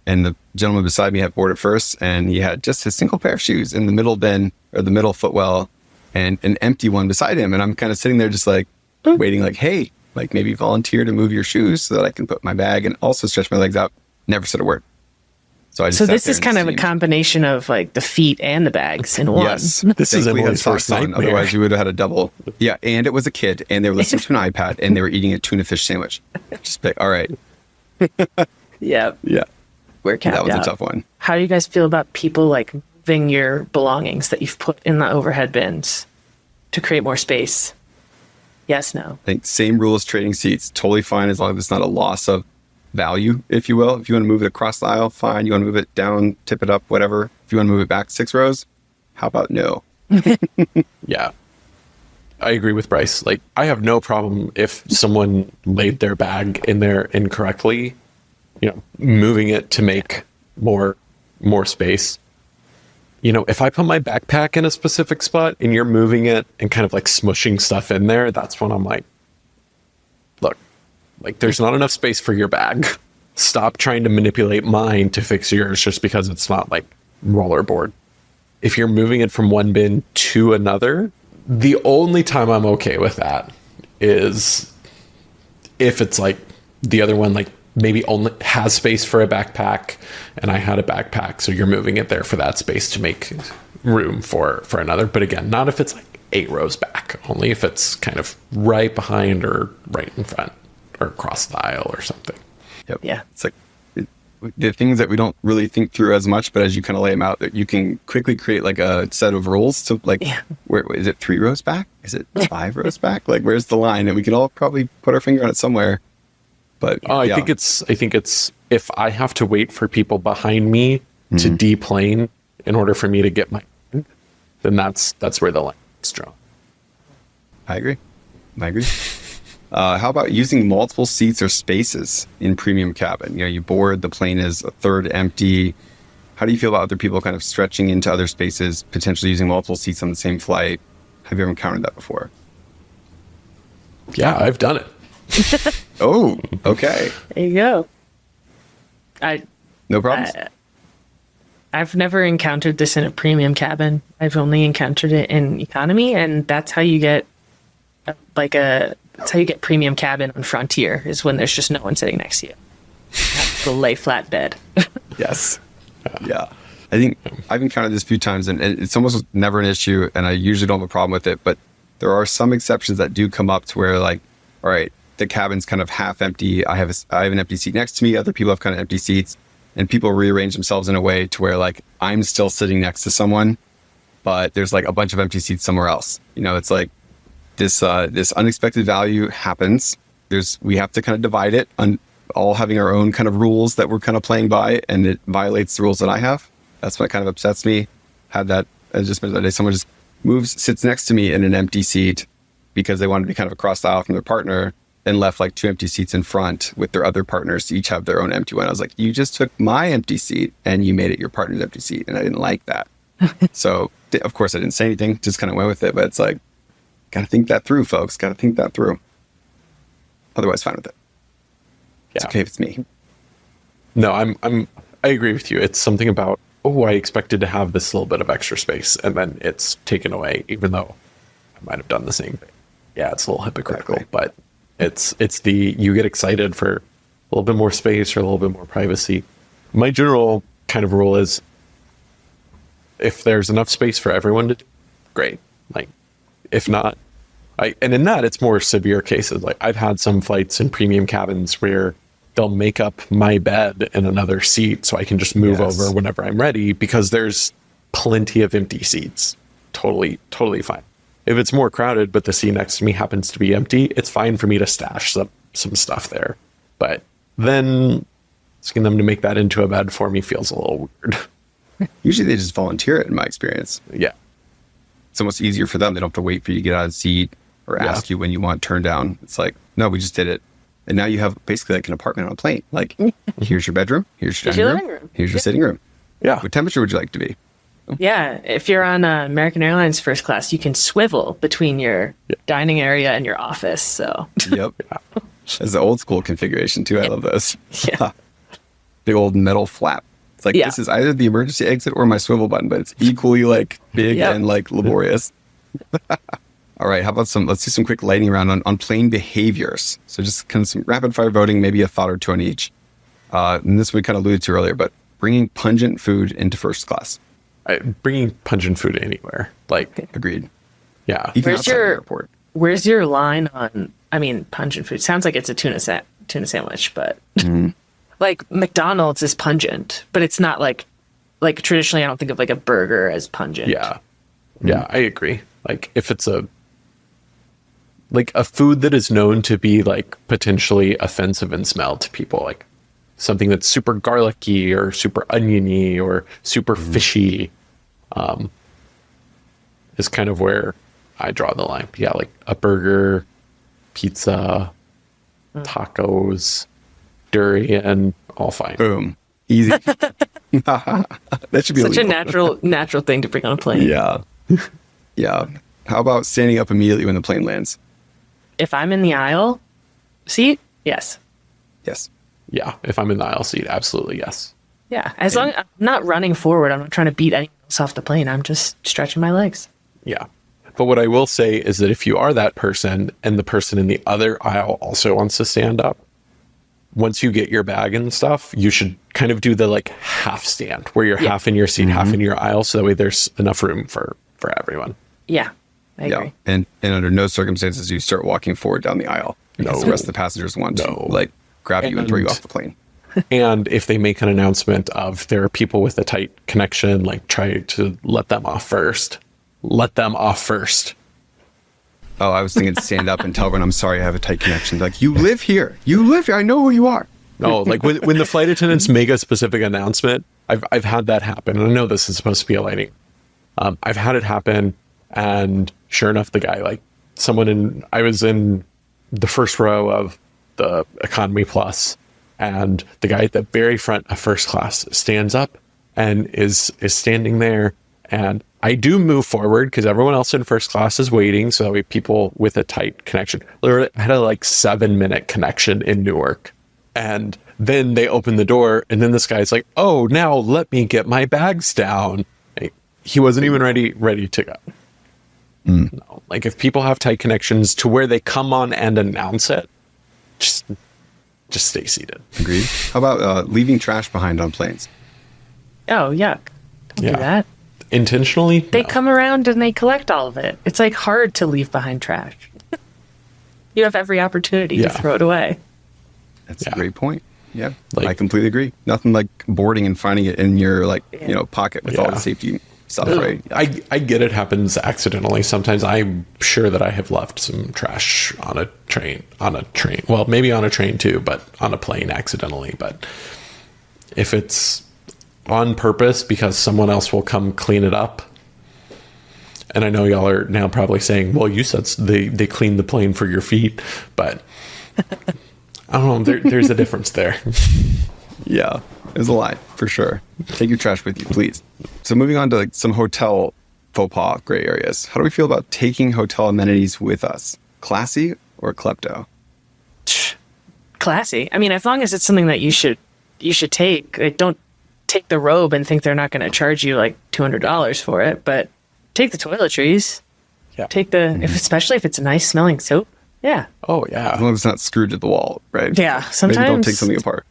Speaker 1: And the gentleman beside me had boarded first and he had just his single pair of shoes in the middle bin or the middle footwell and an empty one beside him. And I'm kind of sitting there just like waiting, like, hey, like maybe volunteer to move your shoes so that I can put my bag and also stretch my legs out. Never said a word. So I just
Speaker 2: So
Speaker 1: sat
Speaker 2: this
Speaker 1: there
Speaker 2: is
Speaker 1: and
Speaker 2: kind of a
Speaker 1: steamed.
Speaker 2: combination of like the feet and the bags in one.
Speaker 1: Yes.
Speaker 3: This is
Speaker 1: Thankfully,
Speaker 3: Emily's
Speaker 1: had
Speaker 3: first
Speaker 1: socks on.
Speaker 3: nightmare.
Speaker 1: Otherwise, you would have had a double. Yeah, and it was a kid, and they were listening to an iPad, and they were eating a tuna fish sandwich. Just pick. All right.
Speaker 2: Yeah,
Speaker 1: Yeah,
Speaker 2: we're capped
Speaker 1: that was
Speaker 2: out.
Speaker 1: a tough one.
Speaker 2: How do you guys feel about people like moving your belongings that you've put in the overhead bins to create more space? Yes, no.
Speaker 1: I think same rule as trading seats, totally fine as long as it's not a loss of value, if you will. If you want to move it across the aisle, fine. You want to move it down, tip it up, whatever. If you want to move it back 6 rows, how about no?
Speaker 3: Yeah. I agree with Bryce. Like, I have no problem if someone laid their bag in there incorrectly, moving it to make more space. If I put my backpack in a specific spot and you're moving it and kind of like smushing stuff in there, that's when I'm like, look, like there's not enough space for your bag. Stop trying to manipulate mine to fix yours just because it's not like rollerboard. If you're moving it from one bin to another, the only time I'm okay with that is if it's like the other one, like maybe only has space for a backpack and I had a backpack. So you're moving it there for that space to make room for another. But again, not if it's like 8 rows back, only if it's kind of right behind or right in front or across the aisle or something.
Speaker 1: Yep.
Speaker 2: Yeah.
Speaker 1: It's like the things that we don't really think through as much, but as you kind of lay them out, that you can quickly create like a set of rules to like, where is it 3 rows back? Is it 5 rows back? Like, where's the line? And we can all probably put our finger on it somewhere. But
Speaker 3: I think it's if I have to wait for people behind me to deplane in order for me to get my, then that's where the line is drawn.
Speaker 1: I agree. How about using multiple seats or spaces in premium cabin? You board, the plane is a third empty. How do you feel about other people kind of stretching into other spaces, potentially using multiple seats on the same flight? Have you ever encountered that before?
Speaker 3: Yeah, I've done it.
Speaker 1: Oh, okay.
Speaker 2: There you go.
Speaker 1: No problems?
Speaker 2: I've never encountered this in a premium cabin. I've only encountered it in economy, and that's how you get premium cabin on Frontier, is when there's just no one sitting next to you. Have to lay flat bed.
Speaker 1: Yes. Yeah. I think I've encountered this a few times, and it's almost never an issue, and I usually don't have a problem with it, but there are some exceptions that do come up to where, like, all right, the cabin's kind of half empty. I have an empty seat next to me. Other people have kind of empty seats, and people rearrange themselves in a way to where, like, I'm still sitting next to someone, but there's like a bunch of empty seats somewhere else. It's like this unexpected value happens. We have to kind of divide it on all having our own kind of rules that we're kind of playing by, and it violates the rules that I have. That's what kind of upsets me. Had that, I just mentioned that day, someone just sits next to me in an empty seat because they wanted to be kind of across the aisle from their partner, and left like 2 empty seats in front with their other partners to each have their own empty one. I was like, you just took my empty seat and you made it your partner's empty seat. And I didn't like that. So of course I didn't say anything, just kind of went with it. But it's like, got to think that through, folks. Got to think that through. Otherwise, fine with it. It's okay if it's me.
Speaker 3: No, I agree with you. It's something about, I expected to have this little bit of extra space and then it's taken away, even though I might have done the same thing. Yeah, it's a little hypocritical, but it's you get excited for a little bit more space or a little bit more privacy. My general kind of rule is if there's enough space for everyone to do, great. Like, if not, and in that it's more severe cases. Like, I've had some flights in premium cabins where they'll make up my bed in another seat so I can just move over whenever I'm ready because there's plenty of empty seats. Totally fine. If it's more crowded, but the seat next to me happens to be empty, it's fine for me to stash some stuff there. But then asking them to make that into a bed for me feels a little weird.
Speaker 1: Usually they just volunteer it, in my experience.
Speaker 3: Yeah.
Speaker 1: It's almost easier for them. They don't have to wait for you to get out of the seat or ask you when you want turned down. It's like, no, we just did it. And now you have basically like an apartment on a plane. Like, here's your bedroom, here's your dining room, here's your sitting room.
Speaker 3: Yeah.
Speaker 1: What temperature would you like to be?
Speaker 2: Yeah, if you're on American Airlines first class, you can swivel between your dining area and your office. So
Speaker 1: Yep. That's the old school configuration too. I love those.
Speaker 2: Yeah.
Speaker 1: The old metal flap. It's like, this is either the emergency exit or my swivel button, but it's equally like big and like laborious. All right, how about let's do some quick lightning round on plane behaviors. So just kind of some rapid fire voting, maybe a thought or two on each. And this we kind of alluded to earlier, but bringing pungent food into first class.
Speaker 3: Bringing pungent food anywhere. Like,
Speaker 1: agreed.
Speaker 3: Yeah.
Speaker 1: Even outside the airport.
Speaker 2: Where's your line on, pungent food? Sounds like it's a tuna sandwich, but like McDonald's is pungent, but it's not like like traditionally, I don't think of like a burger as pungent.
Speaker 3: Yeah. Yeah, I agree. Like if it's like a food that is known to be like potentially offensive in smell to people, like something that's super garlicky or super oniony or super fishy, is kind of where I draw the line. Yeah, like a burger, pizza, tacos, durian, all fine.
Speaker 1: Boom. Easy. That should be
Speaker 2: Such
Speaker 1: illegal.
Speaker 2: a natural thing to bring on a plane.
Speaker 1: Yeah. Yeah. How about standing up immediately when the plane lands?
Speaker 2: If I'm in the aisle seat, yes.
Speaker 1: Yes.
Speaker 3: Yeah, if I'm in the aisle seat, absolutely yes.
Speaker 2: Yeah. As long as I'm not running forward, I'm not trying to beat anyone else off the plane. I'm just stretching my legs.
Speaker 3: Yeah. But what I will say is that if you are that person and the person in the other aisle also wants to stand up, once you get your bag and stuff, you should kind of do the like half stand where you're half in your seat, half in your aisle. So that way there's enough room for everyone.
Speaker 2: Yeah. I agree.
Speaker 1: And under no circumstances do you start walking forward down the aisle because the rest of the passengers want to like grab you and throw you off the plane.
Speaker 3: And if they make an announcement of there are people with a tight connection, like try to let them off first. Let them off first.
Speaker 1: Oh, I was thinking stand up and tell everyone I'm sorry I have a tight connection. Like, you live here. You live here. I know who you are.
Speaker 3: No, like when the flight attendants make a specific announcement, I've had that happen. And I know this is supposed to be a lighting. I've had it happen, and sure enough, the guy, like I was in the first row of the economy plus, and the guy at the very front of first class stands up and is standing there, and I do move forward because everyone else in first class is waiting. So that way people with a tight connection. Literally, I had a like 7-minute connection in Newark. And then they open the door, and then this guy's like, "Oh, now let me get my bags down." He wasn't even ready to go. No, like if people have tight connections to where they come on and announce it, just stay seated.
Speaker 1: Agreed. How about leaving trash behind on planes?
Speaker 2: Oh, yuck. Don't do that.
Speaker 3: Intentionally?
Speaker 2: They
Speaker 3: No.
Speaker 2: come around and they collect all of it. It's like hard to leave behind trash. You have every opportunity to throw it away.
Speaker 1: That's a great point. Yeah,
Speaker 3: Like-
Speaker 1: I completely agree. Nothing like boarding and finding it in your pocket with all the safety stuff, right?
Speaker 3: I get it happens accidentally. Sometimes I'm sure that I have left some trash on a train. Well, maybe on a train too, but on a plane accidentally. But if it's on purpose because someone else will come clean it up. And I know y'all are now probably saying, well, you said they cleaned the plane for your feet, but I don't know. There's a difference there.
Speaker 1: Yeah, there's a line for sure. Take your trash with you, please. So moving on to like some hotel faux pas gray areas. How do we feel about taking hotel amenities with us? Classy or klepto?
Speaker 2: Classy. I mean, as long as it's something that you should take. Like, don't take the robe and think they're not going to charge you like $200 for it, but take the toiletries.
Speaker 3: Yeah.
Speaker 2: Take especially if it's a nice smelling soap. Yeah.
Speaker 3: Oh
Speaker 1: As
Speaker 3: yeah.
Speaker 1: long as it's not screwed to the wall, right?
Speaker 2: Yeah.
Speaker 1: Maybe
Speaker 2: Sometimes
Speaker 1: don't take something apart.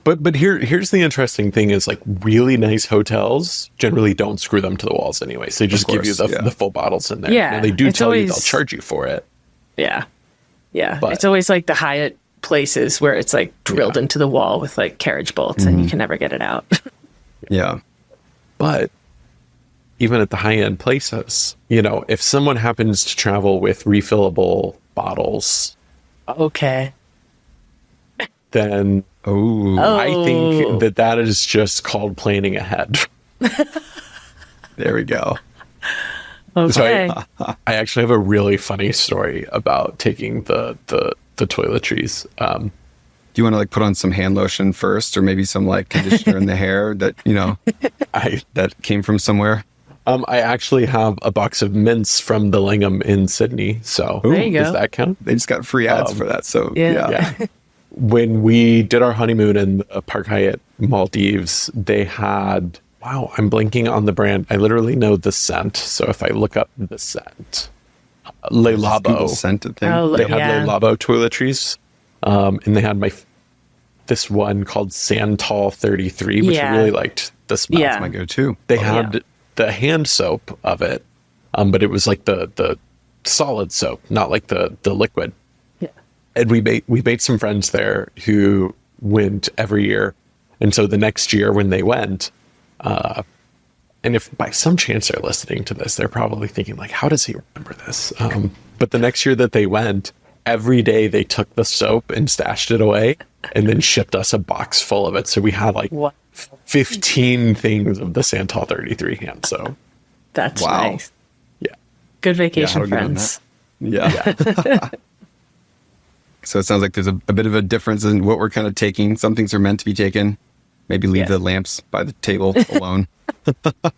Speaker 3: But here's the interesting thing is like really nice hotels generally don't screw them to the walls anyway. So they just give you the full bottles in there.
Speaker 2: Yeah,
Speaker 3: And they do
Speaker 2: it's
Speaker 3: tell you
Speaker 2: always-
Speaker 3: they'll charge you for it.
Speaker 2: Yeah. Yeah.
Speaker 3: But-
Speaker 2: It's always like the Hyatt places where it's like drilled into the wall with like carriage bolts and you can never get it out.
Speaker 1: Yeah.
Speaker 3: But even at the high end places, if someone happens to travel with refillable bottles,
Speaker 2: Okay.
Speaker 3: then
Speaker 1: Oh,
Speaker 3: I think that is just called planning ahead.
Speaker 1: there we go.
Speaker 2: Okay.
Speaker 3: So I actually have a really funny story about taking the toiletries.
Speaker 1: Do you want to like put on some hand lotion first, or maybe some like conditioner in the hair that that came from somewhere?
Speaker 3: I actually have a box of mints from the Langham in Sydney. So
Speaker 2: There you go.
Speaker 3: does that count?
Speaker 1: They just got free ads for that. So
Speaker 2: Yeah.
Speaker 3: Yeah. When we did our honeymoon in Park Hyatt Maldives, they had, wow, I'm blanking on the brand. I literally know the scent. So if I look up the scent, Le
Speaker 1: Google
Speaker 3: Labo.
Speaker 1: scented thing.
Speaker 2: Oh,
Speaker 3: They had
Speaker 2: yeah.
Speaker 3: Le Labo toiletries. And they had this one called Santal 33, which I
Speaker 2: Yeah.
Speaker 3: really liked the smell.
Speaker 2: Yeah.
Speaker 1: My go-to.
Speaker 3: They had the hand soap of it, but it was like the solid soap, not like the liquid.
Speaker 2: Yeah.
Speaker 3: And we made some friends there who went every year, and so the next year when they went, And if by some chance they're listening to this, they're probably thinking like, how does he remember this? But the next year that they went, every day they took the soap and stashed it away and then shipped us a box full of it. So we had like
Speaker 2: What?
Speaker 3: 15 things of the Santal 33 hand soap.
Speaker 2: That's
Speaker 1: Wow.
Speaker 2: nice.
Speaker 3: Yeah.
Speaker 2: Good
Speaker 1: how
Speaker 2: vacation
Speaker 1: do we get on
Speaker 2: friends.
Speaker 1: Yeah. So it sounds like there's a bit of a difference in what we're kind of taking. Some things are meant to be taken. Maybe leave
Speaker 2: Yeah.
Speaker 1: the lamps by the table alone,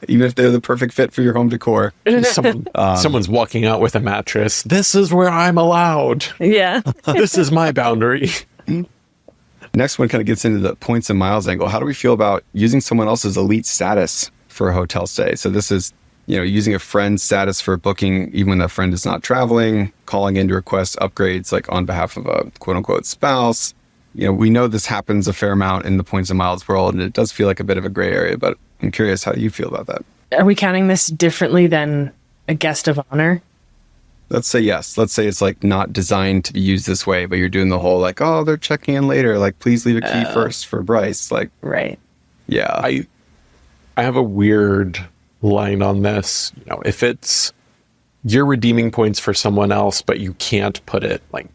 Speaker 1: even if they're the perfect fit for your home decor.
Speaker 3: Someone's walking out with a mattress. This is where I'm allowed.
Speaker 2: Yeah.
Speaker 3: This is my boundary.
Speaker 1: Next one kind of gets into the points and miles angle. How do we feel about using someone else's elite status for a hotel stay? So this is, using a friend's status for booking, even when that friend is not traveling, calling in to request upgrades, like on behalf of a quote unquote spouse. We know this happens a fair amount in the points and miles world, and it does feel like a bit of a gray area, but I'm curious, how do you feel about that?
Speaker 2: Are we counting this differently than a guest of honor?
Speaker 1: Let's say yes. Let's say it's like not designed to be used this way, but you're doing the whole like, oh, they're checking in later. Like, please leave a key first for Bryce. Like,
Speaker 2: Right.
Speaker 1: yeah.
Speaker 3: I have a weird line on this. If it's you're redeeming points for someone else, but you can't put it like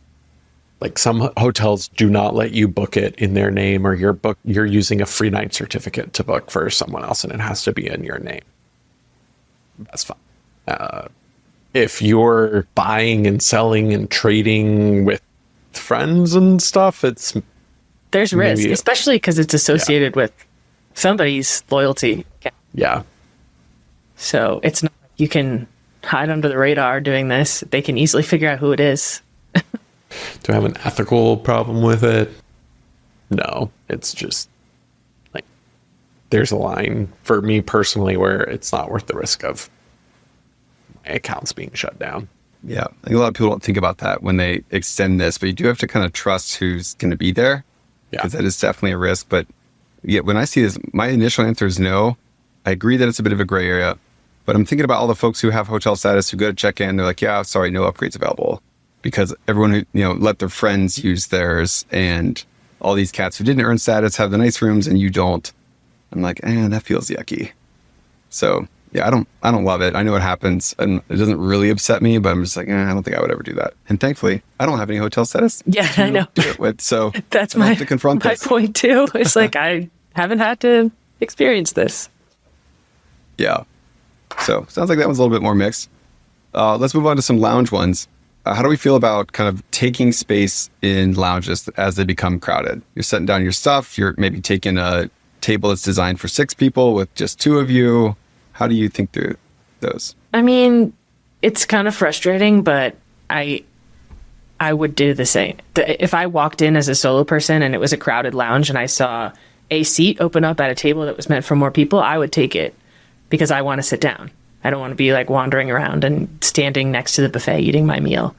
Speaker 3: some hotels do not let you book it in their name, or you're using a free night certificate to book for someone else and it has to be in your name. That's fine. If you're buying and selling and trading with friends and stuff,
Speaker 2: There's risk,
Speaker 3: Maybe-
Speaker 2: especially because it's associated with somebody's loyalty.
Speaker 3: yeah.
Speaker 2: So it's not like you can hide under the radar doing this. They can easily figure out who it is.
Speaker 3: Do I have an ethical problem with it? No, it's just like there's a line for me personally where it's not worth the risk of my accounts being shut down.
Speaker 1: Yeah. I think a lot of people don't think about that when they extend this, but you do have to kind of trust who's going to be there.
Speaker 3: Yeah.
Speaker 1: Because that is definitely a risk. But yeah, when I see this, my initial answer is no. I agree that it's a bit of a gray area, but I'm thinking about all the folks who have hotel status who go to check in. They're like, yeah, sorry, no upgrades available. Because everyone who, let their friends use theirs, and all these cats who didn't earn status have the nice rooms and you don't. I'm like, that feels yucky. So yeah, I don't love it. I know it happens and it doesn't really upset me, but I'm just like, I don't think I would ever do that. And thankfully, I don't have any hotel status.
Speaker 2: Yeah,
Speaker 1: to
Speaker 2: I know.
Speaker 1: do it with, so
Speaker 2: That's
Speaker 1: I don't
Speaker 2: my,
Speaker 1: have to confront
Speaker 2: my
Speaker 1: this.
Speaker 2: point too. It's like I haven't had to experience this.
Speaker 1: Yeah. So sounds like that one's a little bit more mixed. Let's move on to some lounge ones. How do we feel about kind of taking space in lounges as they become crowded? You're setting down your stuff. You're maybe taking a table that's designed for 6 people with just 2 of you. How do you think through those?
Speaker 2: I mean, it's kind of frustrating, but I would do the same. If I walked in as a solo person and it was a crowded lounge and I saw a seat open up at a table that was meant for more people, I would take it because I want to sit down. I don't want to be like wandering around and standing next to the buffet eating my meal.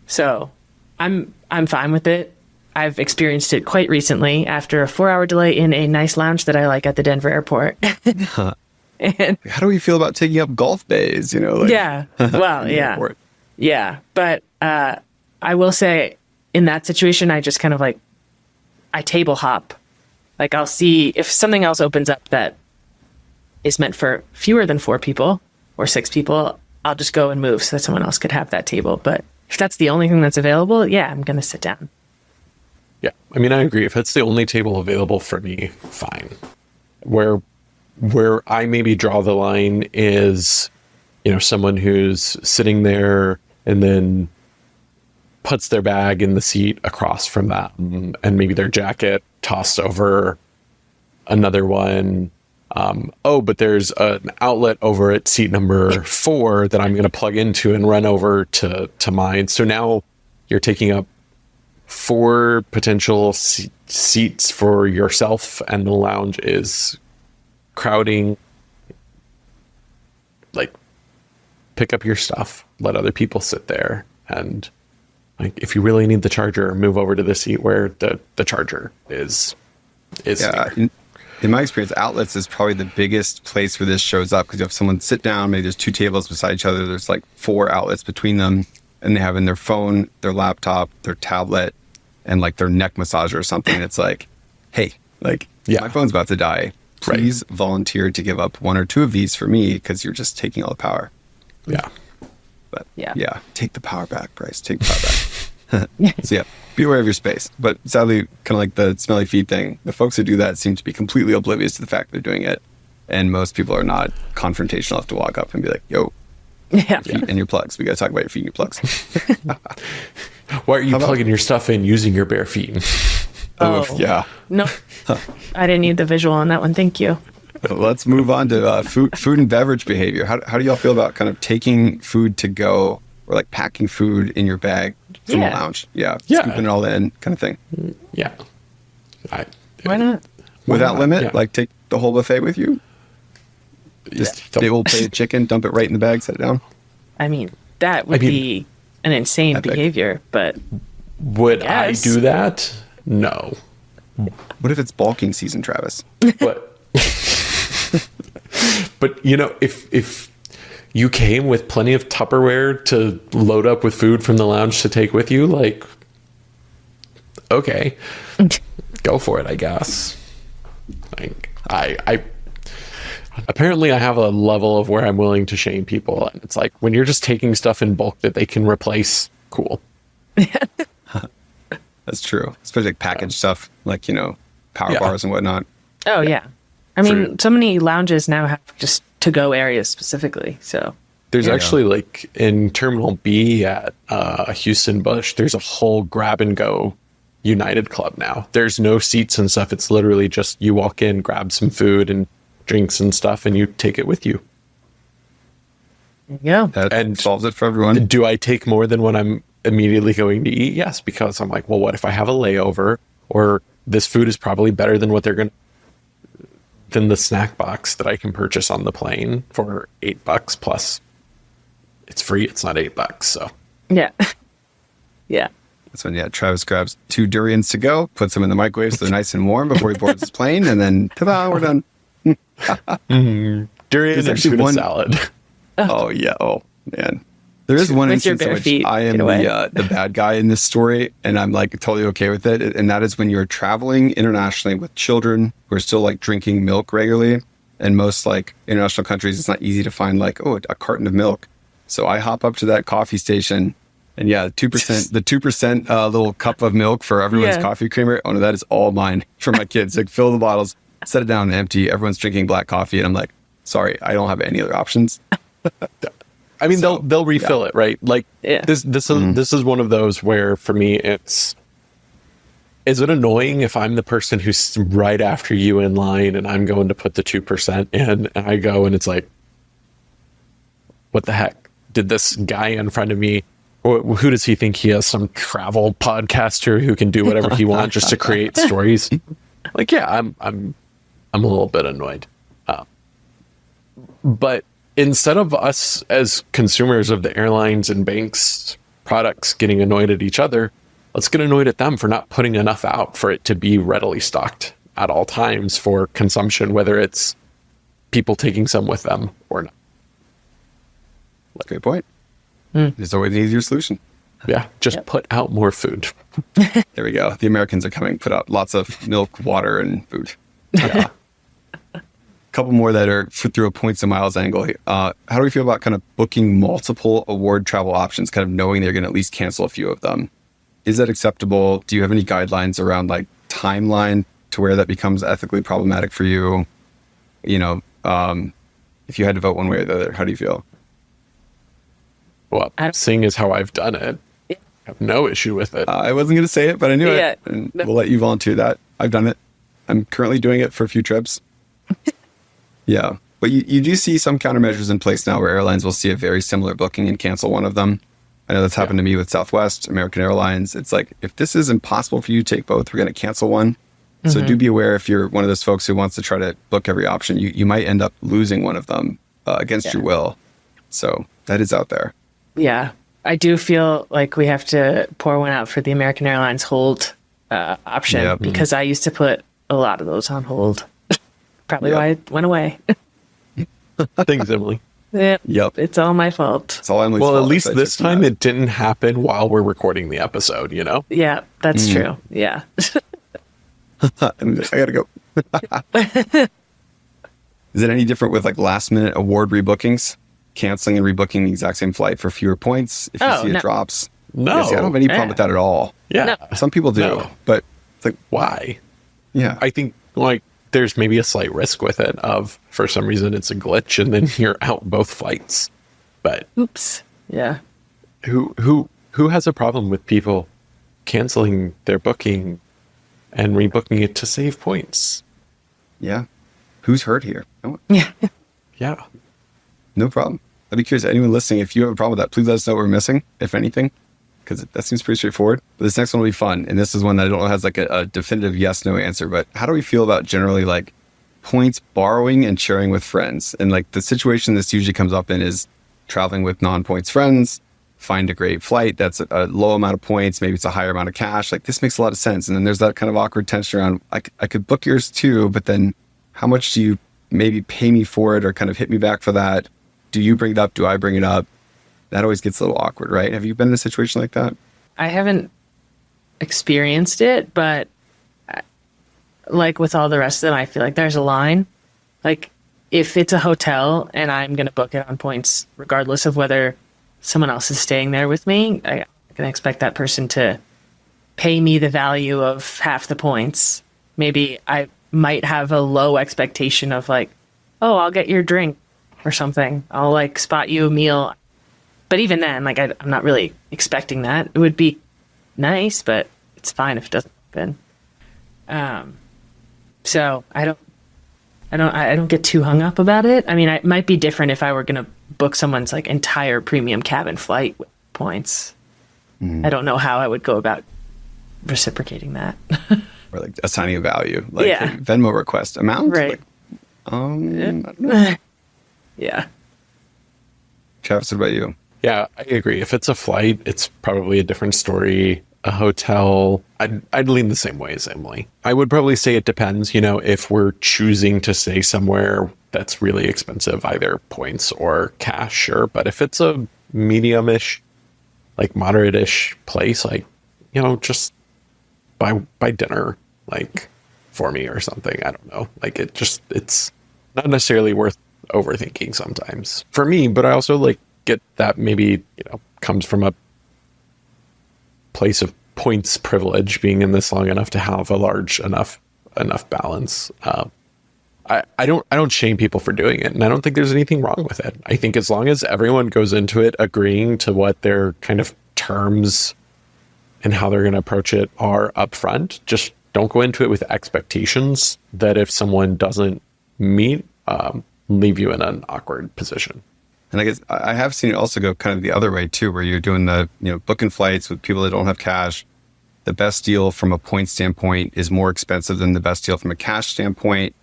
Speaker 2: So I'm fine with it. I've experienced it quite recently after a 4-hour delay in a nice lounge that I like at the Denver airport. And
Speaker 1: How do we feel about taking up golf bays?
Speaker 2: yeah, well,
Speaker 1: in the
Speaker 2: yeah.
Speaker 1: airport?
Speaker 2: Yeah, but I will say in that situation, I just kind of like, I table hop. Like I'll see if something else opens up that is meant for fewer than 4 people or 6 people, I'll just go and move so that someone else could have that table. But if that's the only thing that's available, yeah, I'm going to sit down.
Speaker 3: Yeah. I mean, I agree. If it's the only table available for me, fine. Where I maybe draw the line is, someone who's sitting there and then puts their bag in the seat across from that and maybe their jacket tossed over another one. But there's an outlet over at seat number 4 that I'm going to plug into and run over to mine. So now you're taking up 4 potential seats for yourself, and the lounge is crowding. Like, pick up your stuff, let other people sit there, and like if you really need the charger, move over to the seat where the charger is.
Speaker 1: Yeah. In my experience, outlets is probably the biggest place where this shows up, because you have someone sit down, maybe there's 2 tables beside each other, there's like 4 outlets between them, and they have in their phone, their laptop, their tablet, and like their neck massager or something. It's like, hey, like,
Speaker 3: Yeah.
Speaker 1: my phone's about to die. please volunteer to give up 1 or 2 of these for me because you're just taking all the power.
Speaker 3: Yeah.
Speaker 1: But
Speaker 2: Yeah.
Speaker 1: take the power back, Bryce. Take the power back. So be aware of your space. But sadly, kind of like the smelly feet thing, the folks who do that seem to be completely oblivious to the fact they're doing it. And most people are not confrontational enough to walk up and be like, yo,
Speaker 2: Yeah.
Speaker 1: feet and your plugs. We got to talk about your feet and your plugs.
Speaker 3: Why are you plugging your stuff in using your bare feet?
Speaker 2: Oh,
Speaker 1: yeah.
Speaker 2: No, I didn't need the visual on that one. Thank you.
Speaker 1: Let's move on to food and beverage behavior. How do y'all feel about kind of taking food to go or like packing food in your bag from the lounge? Yeah. Scooping it all in kind of thing.
Speaker 3: Yeah.
Speaker 2: Why not?
Speaker 1: Without limit?
Speaker 3: Yeah.
Speaker 1: Like take the whole buffet with you? Just big old plate of chicken, dump it right in the bag, set it down?
Speaker 2: I mean, that would be an insane behavior, but
Speaker 3: Would I
Speaker 2: Yes.
Speaker 3: do that? No.
Speaker 1: What if it's bulking season, Travis?
Speaker 3: But but you know, if you came with plenty of Tupperware to load up with food from the lounge to take with you, like, okay, go for it, I guess. Like, I apparently I have a level of where I'm willing to shame people, and it's like when you're just taking stuff in bulk that they can replace, cool.
Speaker 1: That's true. Especially like packaged stuff, like, power
Speaker 3: Yeah.
Speaker 1: bars and whatnot.
Speaker 2: oh yeah. I mean,
Speaker 3: Fruit.
Speaker 2: so many lounges now have just to-go areas specifically. So
Speaker 3: There's actually, like, in Terminal B at Houston Bush, there's a whole grab and go United Club now. There's no seats and stuff. It's literally just you walk in, grab some food and drinks and stuff, and you take it with you.
Speaker 2: there you go.
Speaker 1: That
Speaker 3: And-
Speaker 1: solves it for everyone.
Speaker 3: Do I take more than what I'm immediately going to eat? Yes, because I'm like, well, what if I have a layover, or this food is probably better than what they're going to, than the snack box that I can purchase on the plane for $8 plus. It's free. It's not $8. So
Speaker 2: Yeah. Yeah.
Speaker 1: That's when, Travis grabs 2 durians to go, puts them in the microwave so they're nice and warm before he boards his plane, and then, ta-da, we're done.
Speaker 3: durian
Speaker 1: There's
Speaker 3: and
Speaker 1: actually
Speaker 3: tuna
Speaker 1: one-
Speaker 3: salad.
Speaker 1: Oh, yeah. Oh, man. There is one
Speaker 2: With your
Speaker 1: instance in
Speaker 2: bare
Speaker 1: which
Speaker 2: feet,
Speaker 1: I am
Speaker 2: get away.
Speaker 1: the bad guy in this story, and I'm like totally okay with it. And that is when you're traveling internationally with children who are still like drinking milk regularly. And most like international countries, it's not easy to find like, a carton of milk. So I hop up to that coffee station, and 2%, the 2% little cup of milk for everyone's
Speaker 2: Yeah.
Speaker 1: coffee creamer. Oh no, that is all mine for my kids. Like fill the bottles, set it down empty. Everyone's drinking black coffee, and I'm like, sorry, I don't have any other options.
Speaker 3: I mean, they'll refill it, right? Like
Speaker 2: Yeah.
Speaker 3: this is one of those where for me is it annoying if I'm the person who's right after you in line and I'm going to put the 2% in, and I go and it's like, what the heck? Did this guy in front of me, or who does he think he is? Some travel podcaster who can do whatever he wants just to create stories? Like, yeah, I'm a little bit annoyed, but instead of us as consumers of the airlines and banks products getting annoyed at each other, let's get annoyed at them for not putting enough out for it to be readily stocked at all times for consumption, whether it's people taking some with them or not.
Speaker 1: Great point. There's always an easier solution.
Speaker 3: Yeah, just put out more food.
Speaker 1: There we go. The Americans are coming. Put out lots of milk, water, and food. Yeah. A couple more that are through a points and miles angle. How do we feel about kind of booking multiple award travel options, kind of knowing they're going to at least cancel a few of them? Is that acceptable? Do you have any guidelines around like timeline to where that becomes ethically problematic for you? If you had to vote one way or the other, how do you feel?
Speaker 3: Well, seeing as how I've done it, I have no issue with it.
Speaker 1: I wasn't going to say it, but I knew
Speaker 2: Yeah.
Speaker 1: it. And we'll let you volunteer that. I've done it. I'm currently doing it for a few trips. Yeah. But you do see some countermeasures in place now where airlines will see a very similar booking and cancel one of them. I know that's happened to me with Southwest, American Airlines. It's like, if this is impossible for you to take both, we're going to cancel one. So do be aware if you're one of those folks who wants to try to book every option, you might end up losing one of them against your will. So that is out there.
Speaker 2: Yeah. I do feel like we have to pour one out for the American Airlines hold option
Speaker 1: Yep.
Speaker 2: because I used to put a lot of those on hold. Probably why it went away.
Speaker 3: Thanks, Emily.
Speaker 1: Yep.
Speaker 2: It's all my fault.
Speaker 1: It's all Emily's
Speaker 3: Well,
Speaker 1: fault.
Speaker 3: at least
Speaker 1: I
Speaker 3: this
Speaker 1: took
Speaker 3: time
Speaker 1: that.
Speaker 3: it didn't happen while we're recording the episode, you know?
Speaker 2: Yeah, that's true. Yeah.
Speaker 1: I gotta go. Is it any different with like last minute award rebookings, canceling and rebooking the exact same flight for fewer points if you see it drops?
Speaker 3: No.
Speaker 1: See, I don't have any problem with that at all.
Speaker 3: Yeah.
Speaker 2: No.
Speaker 1: Some people do, but it's like,
Speaker 3: Why?
Speaker 1: yeah.
Speaker 3: I think like there's maybe a slight risk with it of for some reason it's a glitch and then you're out both flights. But
Speaker 2: Oops. Yeah.
Speaker 3: who has a problem with people canceling their booking and rebooking it to save points?
Speaker 1: Yeah. Who's hurt here? No,
Speaker 2: Yeah.
Speaker 3: Yeah.
Speaker 1: no problem. I'd be curious, anyone listening, if you have a problem with that, please let us know what we're missing, if anything, because that seems pretty straightforward. But this next one will be fun. And this is one that I don't know has like a definitive yes/no answer. But how do we feel about generally like points borrowing and sharing with friends? And like the situation this usually comes up in is traveling with non-points friends, find a great flight that's a low amount of points, maybe it's a higher amount of cash. Like this makes a lot of sense. And then there's that kind of awkward tension around, I could book yours too, but then how much do you maybe pay me for it or kind of hit me back for that? Do you bring it up? Do I bring it up? That always gets a little awkward, right? Have you been in a situation like that?
Speaker 2: I haven't experienced it, but like with all the rest of them, I feel like there's a line. Like if it's a hotel and I'm going to book it on points, regardless of whether someone else is staying there with me, I can expect that person to pay me the value of half the points. Maybe I might have a low expectation of like, oh, I'll get your drink or something. I'll like spot you a meal. But even then, like I'm not really expecting that. It would be nice, but it's fine if it doesn't happen. So I don't get too hung up about it. I mean, it might be different if I were going to book someone's like entire premium cabin flight with points. I don't know how I would go about reciprocating that.
Speaker 1: Or like assigning a value, like
Speaker 2: Yeah.
Speaker 1: a Venmo request amount?
Speaker 2: Right.
Speaker 1: Like, I don't know.
Speaker 2: Yeah.
Speaker 1: Travis, what about you?
Speaker 3: Yeah, I agree. If it's a flight, it's probably a different story. A hotel, I'd lean the same way as Emily. I would probably say it depends, if we're choosing to stay somewhere that's really expensive, either points or cash, sure. But if it's a medium-ish, like moderate-ish place, like, just buy dinner, like for me or something. I don't know. Like it's not necessarily worth overthinking sometimes for me, but I also like get that maybe, comes from a place of points privilege, being in this long enough to have a large enough balance. I don't shame people for doing it, and I don't think there's anything wrong with it. I think as long as everyone goes into it agreeing to what their kind of terms and how they're going to approach it are upfront, just don't go into it with expectations that if someone doesn't meet, leave you in an awkward position.
Speaker 1: And I guess I have seen it also go kind of the other way too, where you're doing the, booking flights with people that don't have cash. The best deal from a point standpoint is more expensive than the best deal from a cash standpoint.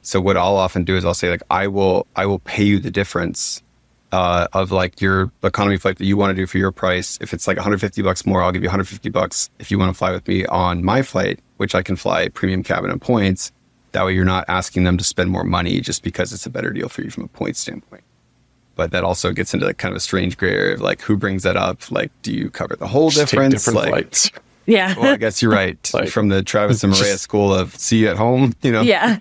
Speaker 1: So what I'll often do is I'll say like, I will pay you the difference of like your economy flight that you want to do for your price. If it's like $150 more, I'll give you $150 if you want to fly with me on my flight, which I can fly premium cabin and points. That way you're not asking them to spend more money just because it's a better deal for you from a point standpoint. But that also gets into like kind of a strange gray area of like, who brings that up? Like, do you cover the whole
Speaker 3: Just
Speaker 1: difference?
Speaker 3: take different
Speaker 1: Like,
Speaker 3: flights.
Speaker 2: Yeah.
Speaker 1: well, I guess you're right.
Speaker 3: Like,
Speaker 1: from the Travis and Maria
Speaker 3: just-
Speaker 1: school of see you at home,
Speaker 2: Yeah.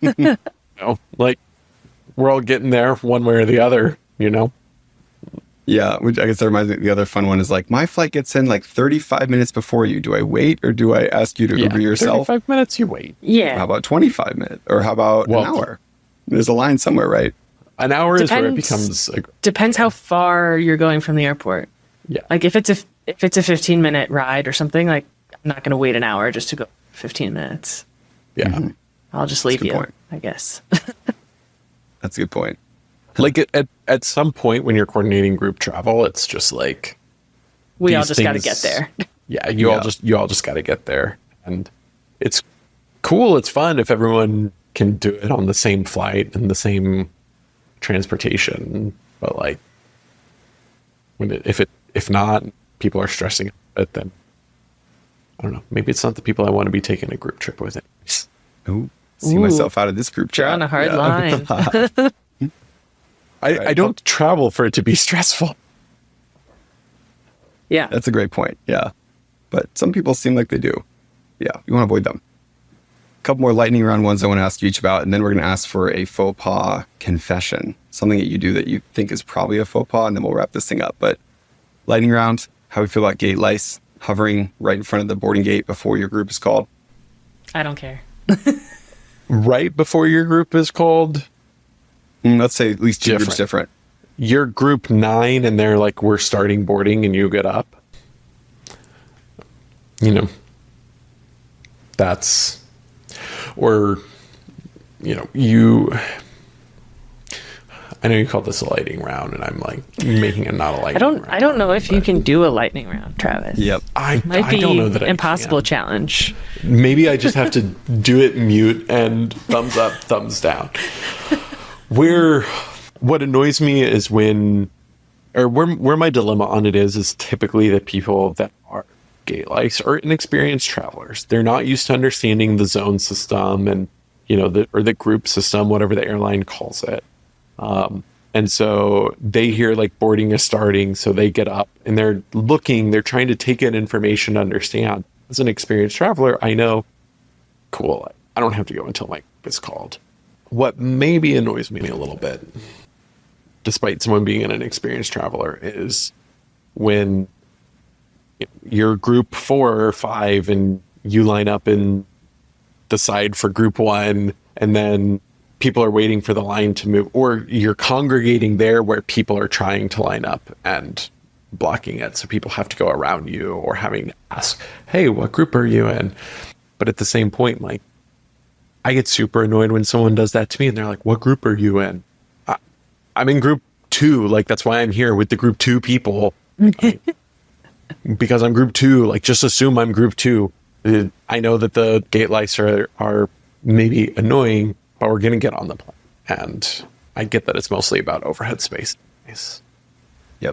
Speaker 3: Like we're all getting there one way or the other,
Speaker 1: Yeah, which I guess that reminds me, the other fun one is like, my flight gets in like 35 minutes before you. Do I wait or do I ask you to Uber yourself?
Speaker 3: 35 minutes, you wait.
Speaker 1: How
Speaker 2: Yeah.
Speaker 1: about 25 minutes? Or how about an hour? There's a line somewhere, right?
Speaker 3: An hour is where it
Speaker 2: Depends.
Speaker 3: becomes
Speaker 2: Depends how far you're going from the airport.
Speaker 3: yeah.
Speaker 2: Like if it's a 15-minute ride or something, like I'm not going to wait an hour just to go 15 minutes.
Speaker 3: Yeah.
Speaker 2: I'll just leave
Speaker 1: good
Speaker 2: you,
Speaker 1: point.
Speaker 2: I guess.
Speaker 1: That's a good point.
Speaker 3: Like at some point when you're coordinating group travel, it's just like
Speaker 2: We all
Speaker 3: these
Speaker 2: just got to
Speaker 3: things-
Speaker 2: get there.
Speaker 3: Yeah, you all just got to get there, and it's cool. It's fun if everyone can do it on the same flight and the same transportation. But like, if not, people are stressing it. Then I don't know. Maybe it's not the people I want to be taking a group trip with.
Speaker 1: Ooh, see myself out of this group chat.
Speaker 2: You're on a hard line.
Speaker 3: I don't travel for it to be stressful.
Speaker 2: Yeah.
Speaker 1: That's a great point. Yeah. But some people seem like they do. Yeah. You want to avoid them. couple more lightning round ones I want to ask you each about, and then we're going to ask for a faux pas confession, something that you do that you think is probably a faux pas, and then we'll wrap this thing up. But lightning round, how we feel about gate lice, hovering right in front of the boarding gate before your group is called.
Speaker 2: I don't care.
Speaker 3: Right before your group is called?
Speaker 1: Let's say at least two groups different.
Speaker 3: You're group 9 and they're like, we're starting boarding and you get up. You know, that's, or, you know, I know you call this a lightning round and I'm like making it not a lightning round.
Speaker 2: I don't know if you can do a lightning round, Travis.
Speaker 1: Yep.
Speaker 2: Might be
Speaker 3: don't know that
Speaker 2: impossible
Speaker 3: I can.
Speaker 2: challenge.
Speaker 3: Maybe I just have to do it mute and thumbs up, thumbs down. What annoys me is where my dilemma on it is typically the people that are gate lice or inexperienced travelers. They're not used to understanding the zone system and, you know, the group system, whatever the airline calls it. And so they hear like boarding is starting, so they get up and they're trying to take in information to understand. As an experienced traveler, I know, cool, I don't have to go until my group is called. What maybe annoys me a little bit, despite someone being an inexperienced traveler, is when you're group 4 or 5 and you line up and decide for group 1 and then people are waiting for the line to move, or you're congregating there where people are trying to line up and blocking it. So people have to go around you or having to ask, hey, what group are you in? But at the same point, like, I get super annoyed when someone does that to me and they're like, what group are you in? I'm in group 2. Like, that's why I'm here with the group 2 people. Because I'm group 2, like, just assume I'm group 2. I know that the gate lice are maybe annoying, but we're going to get on the plane. And I get that it's mostly about overhead space.
Speaker 1: Yeah.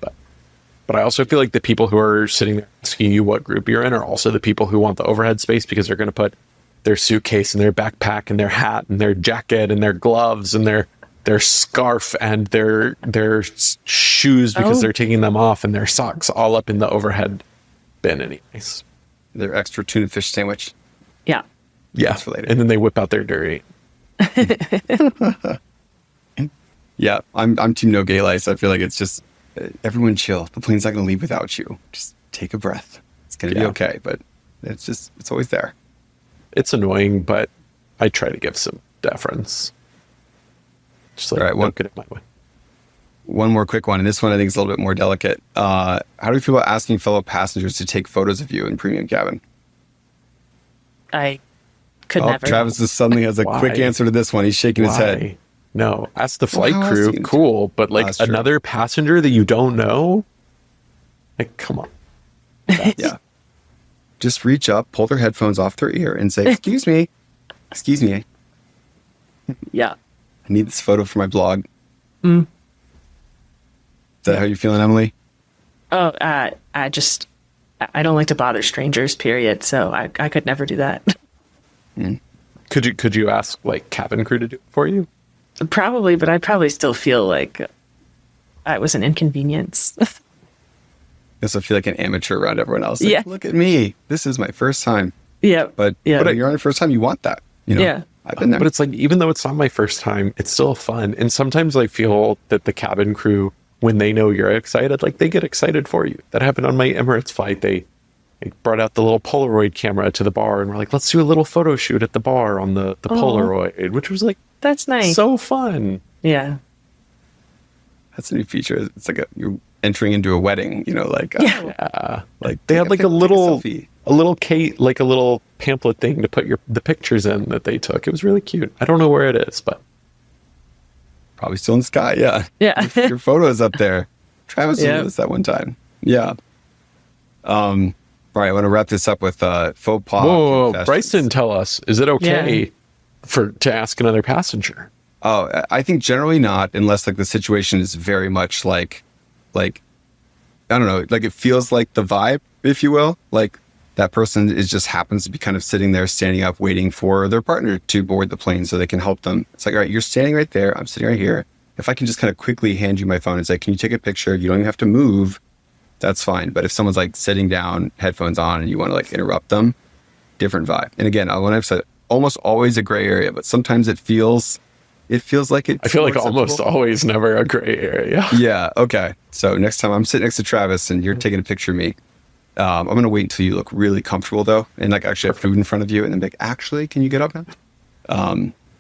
Speaker 3: But I also feel like the people who are sitting there asking you what group you're in are also the people who want the overhead space because they're going to put their suitcase and their backpack and their hat and their jacket and their gloves and their scarf and their shoes because they're taking them off and their socks all up in the overhead bin anyways.
Speaker 1: Their extra tuna fish sandwich.
Speaker 2: Yeah.
Speaker 3: Yeah.
Speaker 1: That's related.
Speaker 3: And then they whip out their dairy.
Speaker 1: Yeah, I'm team no gay lice. I feel like it's just everyone chill. The plane's not going to leave without you. Just take a breath. It's going to be okay, but it's always there.
Speaker 3: It's annoying, but I try to give some deference. Just like, don't get it my way.
Speaker 1: One more quick one, and this one I think is a little bit more delicate. How do you feel about asking fellow passengers to take photos of you in premium cabin?
Speaker 2: I could never.
Speaker 1: Travis suddenly has a quick answer to this one. He's shaking his head.
Speaker 3: No, ask the flight crew. Cool, but like another passenger that you don't know? Like, come on.
Speaker 1: Yeah. Just reach up, pull their headphones off their ear and say, excuse me. Excuse me.
Speaker 2: Yeah.
Speaker 1: I need this photo for my blog. Is that how you're feeling, Emily?
Speaker 2: Oh, I don't like to bother strangers, period. So I could never do that.
Speaker 3: Could you ask like cabin crew to do it for you?
Speaker 2: Probably, but I'd probably still feel like I was an inconvenience.
Speaker 1: This will feel like an amateur around everyone else.
Speaker 2: Yeah.
Speaker 1: Like, look at me. This is my first time.
Speaker 2: Yeah.
Speaker 1: But when you're on your first time, you want that. You know?
Speaker 2: Yeah.
Speaker 1: I've been there.
Speaker 3: But it's like, even though it's not my first time, it's still fun. And sometimes I feel that the cabin crew, when they know you're excited, like they get excited for you. That happened on my Emirates flight. They brought out the little Polaroid camera to the bar and we're like, let's do a little photo shoot at the bar on the Polaroid, which was like,
Speaker 2: that's nice.
Speaker 3: So fun.
Speaker 2: Yeah.
Speaker 1: That's a new feature. It's like you're entering into a wedding, you know, like,
Speaker 3: like they had like a little pamphlet thing to put the pictures in that they took. It was really cute. I don't know where it is, but
Speaker 1: probably still in the sky. Yeah.
Speaker 2: Yeah.
Speaker 1: Your photo is up there. Travis was with us that one time. Yeah. All right. I want to wrap this up with faux pas.
Speaker 3: Whoa, Bryce didn't tell us. Is it okay to ask another passenger?
Speaker 1: Oh, I think generally not, unless like the situation is very much like, I don't know, like it feels like the vibe, if you will. Like that person just happens to be kind of sitting there, standing up, waiting for their partner to board the plane so they can help them. It's like, all right, you're standing right there. I'm sitting right here. If I can just kind of quickly hand you my phone and say, can you take a picture? You don't even have to move. That's fine. But if someone's like sitting down, headphones on, and you want to like interrupt them, different vibe. And again, I want to say almost always a gray area, but sometimes it feels like it.
Speaker 3: I feel like almost always never a gray area.
Speaker 1: Yeah. Okay. So next time I'm sitting next to Travis and you're taking a picture of me, I'm going to wait until you look really comfortable though. And like actually have food in front of you and then be like, actually, can you get up now?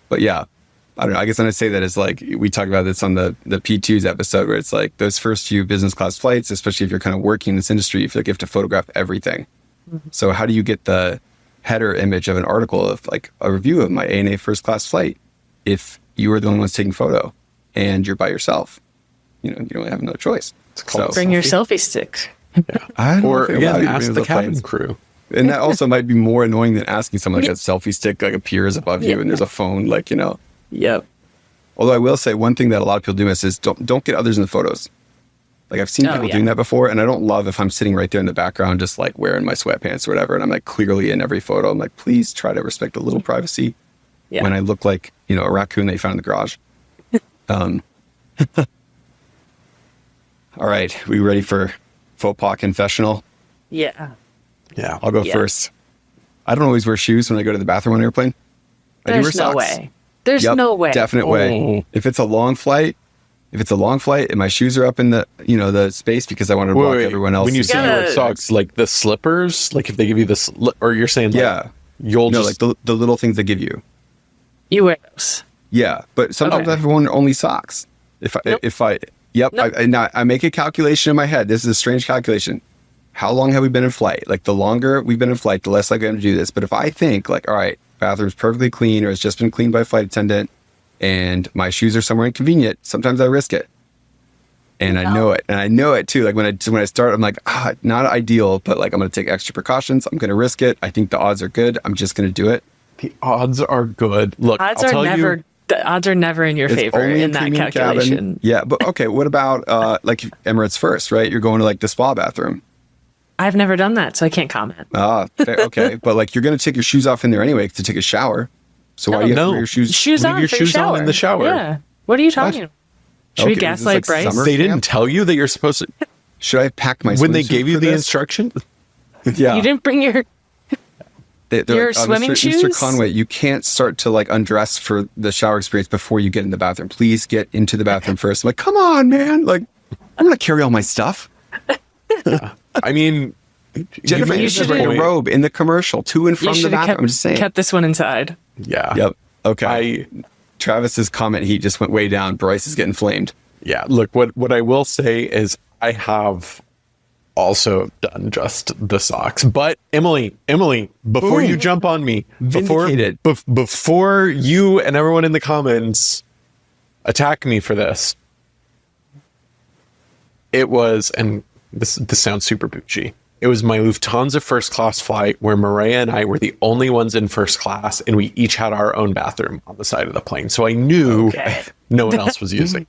Speaker 1: But yeah, I don't know. I guess when I say that is like, we talked about this on the P2s episode where it's like those first few business class flights, especially if you're kind of working in this industry, you feel like you have to photograph everything. Mm-hmm. So how do you get the header image of an article of like a review of my ANA first class flight if you were the only ones taking photo and you're by yourself? You don't really have another choice. So
Speaker 2: bring your selfie stick.
Speaker 1: Yeah.
Speaker 3: Or again, ask the cabin crew.
Speaker 1: And that also might be more annoying than asking someone like a selfie stick like appears above you and there's a phone
Speaker 2: Yep.
Speaker 1: Although I will say one thing that a lot of people do miss is don't get others in the photos. Like I've seen people doing that before, and I don't love if I'm sitting right there in the background just like wearing my sweatpants or whatever, and I'm like clearly in every photo. I'm like, please try to respect a little privacy when I look like, a raccoon that you found in the garage. All right, we ready for faux pas confessional?
Speaker 2: Yeah.
Speaker 3: Yeah.
Speaker 1: I'll go first. I don't always wear shoes when I go to the bathroom on an airplane. I do wear
Speaker 2: There's no
Speaker 1: socks.
Speaker 2: way. There's no way.
Speaker 1: Definite way. If it's a long flight and my shoes are up in the, the space because I want to block everyone else.
Speaker 3: When you say you wear socks, like the slippers, like if they give you this, or you're saying like, you'll just...
Speaker 1: like the little things they give you.
Speaker 2: You wear those.
Speaker 1: Yeah. But sometimes I have worn only socks. I make a calculation in my head. This is a strange calculation. How long have we been in flight? Like the longer we've been in flight, the less likely I'm to do this. But if I think like, all right, bathroom's perfectly clean or it's just been cleaned by a flight attendant and my shoes are somewhere inconvenient, sometimes I risk it. And I know it. And I know it too. Like when I start, I'm like, not ideal, but like I'm going to take extra precautions. I'm going to risk it. I think the odds are good. I'm just going to do it.
Speaker 3: The odds are good. Look,
Speaker 2: the odds are never in your favor in that calculation.
Speaker 1: Cabin. Yeah. But okay. What about like Emirates First, right? You're going to like the spa bathroom.
Speaker 2: I've never done that, so I can't comment.
Speaker 1: Fair, okay. But like you're going to take your shoes off in there anyway to take a shower. So why do you have to wear your shoes?
Speaker 2: Shoes on
Speaker 3: your
Speaker 2: for
Speaker 3: shoes
Speaker 2: your shower.
Speaker 3: on in the shower.
Speaker 2: Yeah. What are you talking about? Should we gaslight
Speaker 1: like
Speaker 2: Bryce?
Speaker 1: summer
Speaker 3: They didn't
Speaker 1: camp?
Speaker 3: tell you that you're supposed to...
Speaker 1: Should I pack my
Speaker 3: when they
Speaker 1: swimsuit
Speaker 3: gave you
Speaker 1: for
Speaker 3: the
Speaker 1: this?
Speaker 3: instruction?
Speaker 1: Yeah.
Speaker 2: You didn't bring your
Speaker 1: They're like,
Speaker 2: swimming shoes?
Speaker 1: Mr. Conway, you can't start to like undress for the shower experience before you get in the bathroom. Please get into the bathroom first. I'm like, come on, man. Like, I'm going to carry all my stuff.
Speaker 3: I mean...
Speaker 1: Jennifer, you should wear a robe in the commercial to and from the bathroom. I'm just saying.
Speaker 2: Kept this one inside.
Speaker 3: Yeah.
Speaker 1: Yep. Okay. Travis's comment heat just went way down. Bryce is getting flamed.
Speaker 3: Yeah. Look, what I will say is I have also done just the socks. But Emily, before you jump on me, before you and everyone in the comments attack me for this, it was, and this sounds super bougie. It was my Lufthansa first class flight where Maria and I were the only ones in first class, and we each had our own bathroom on the side of the plane. So I knew no one else was using.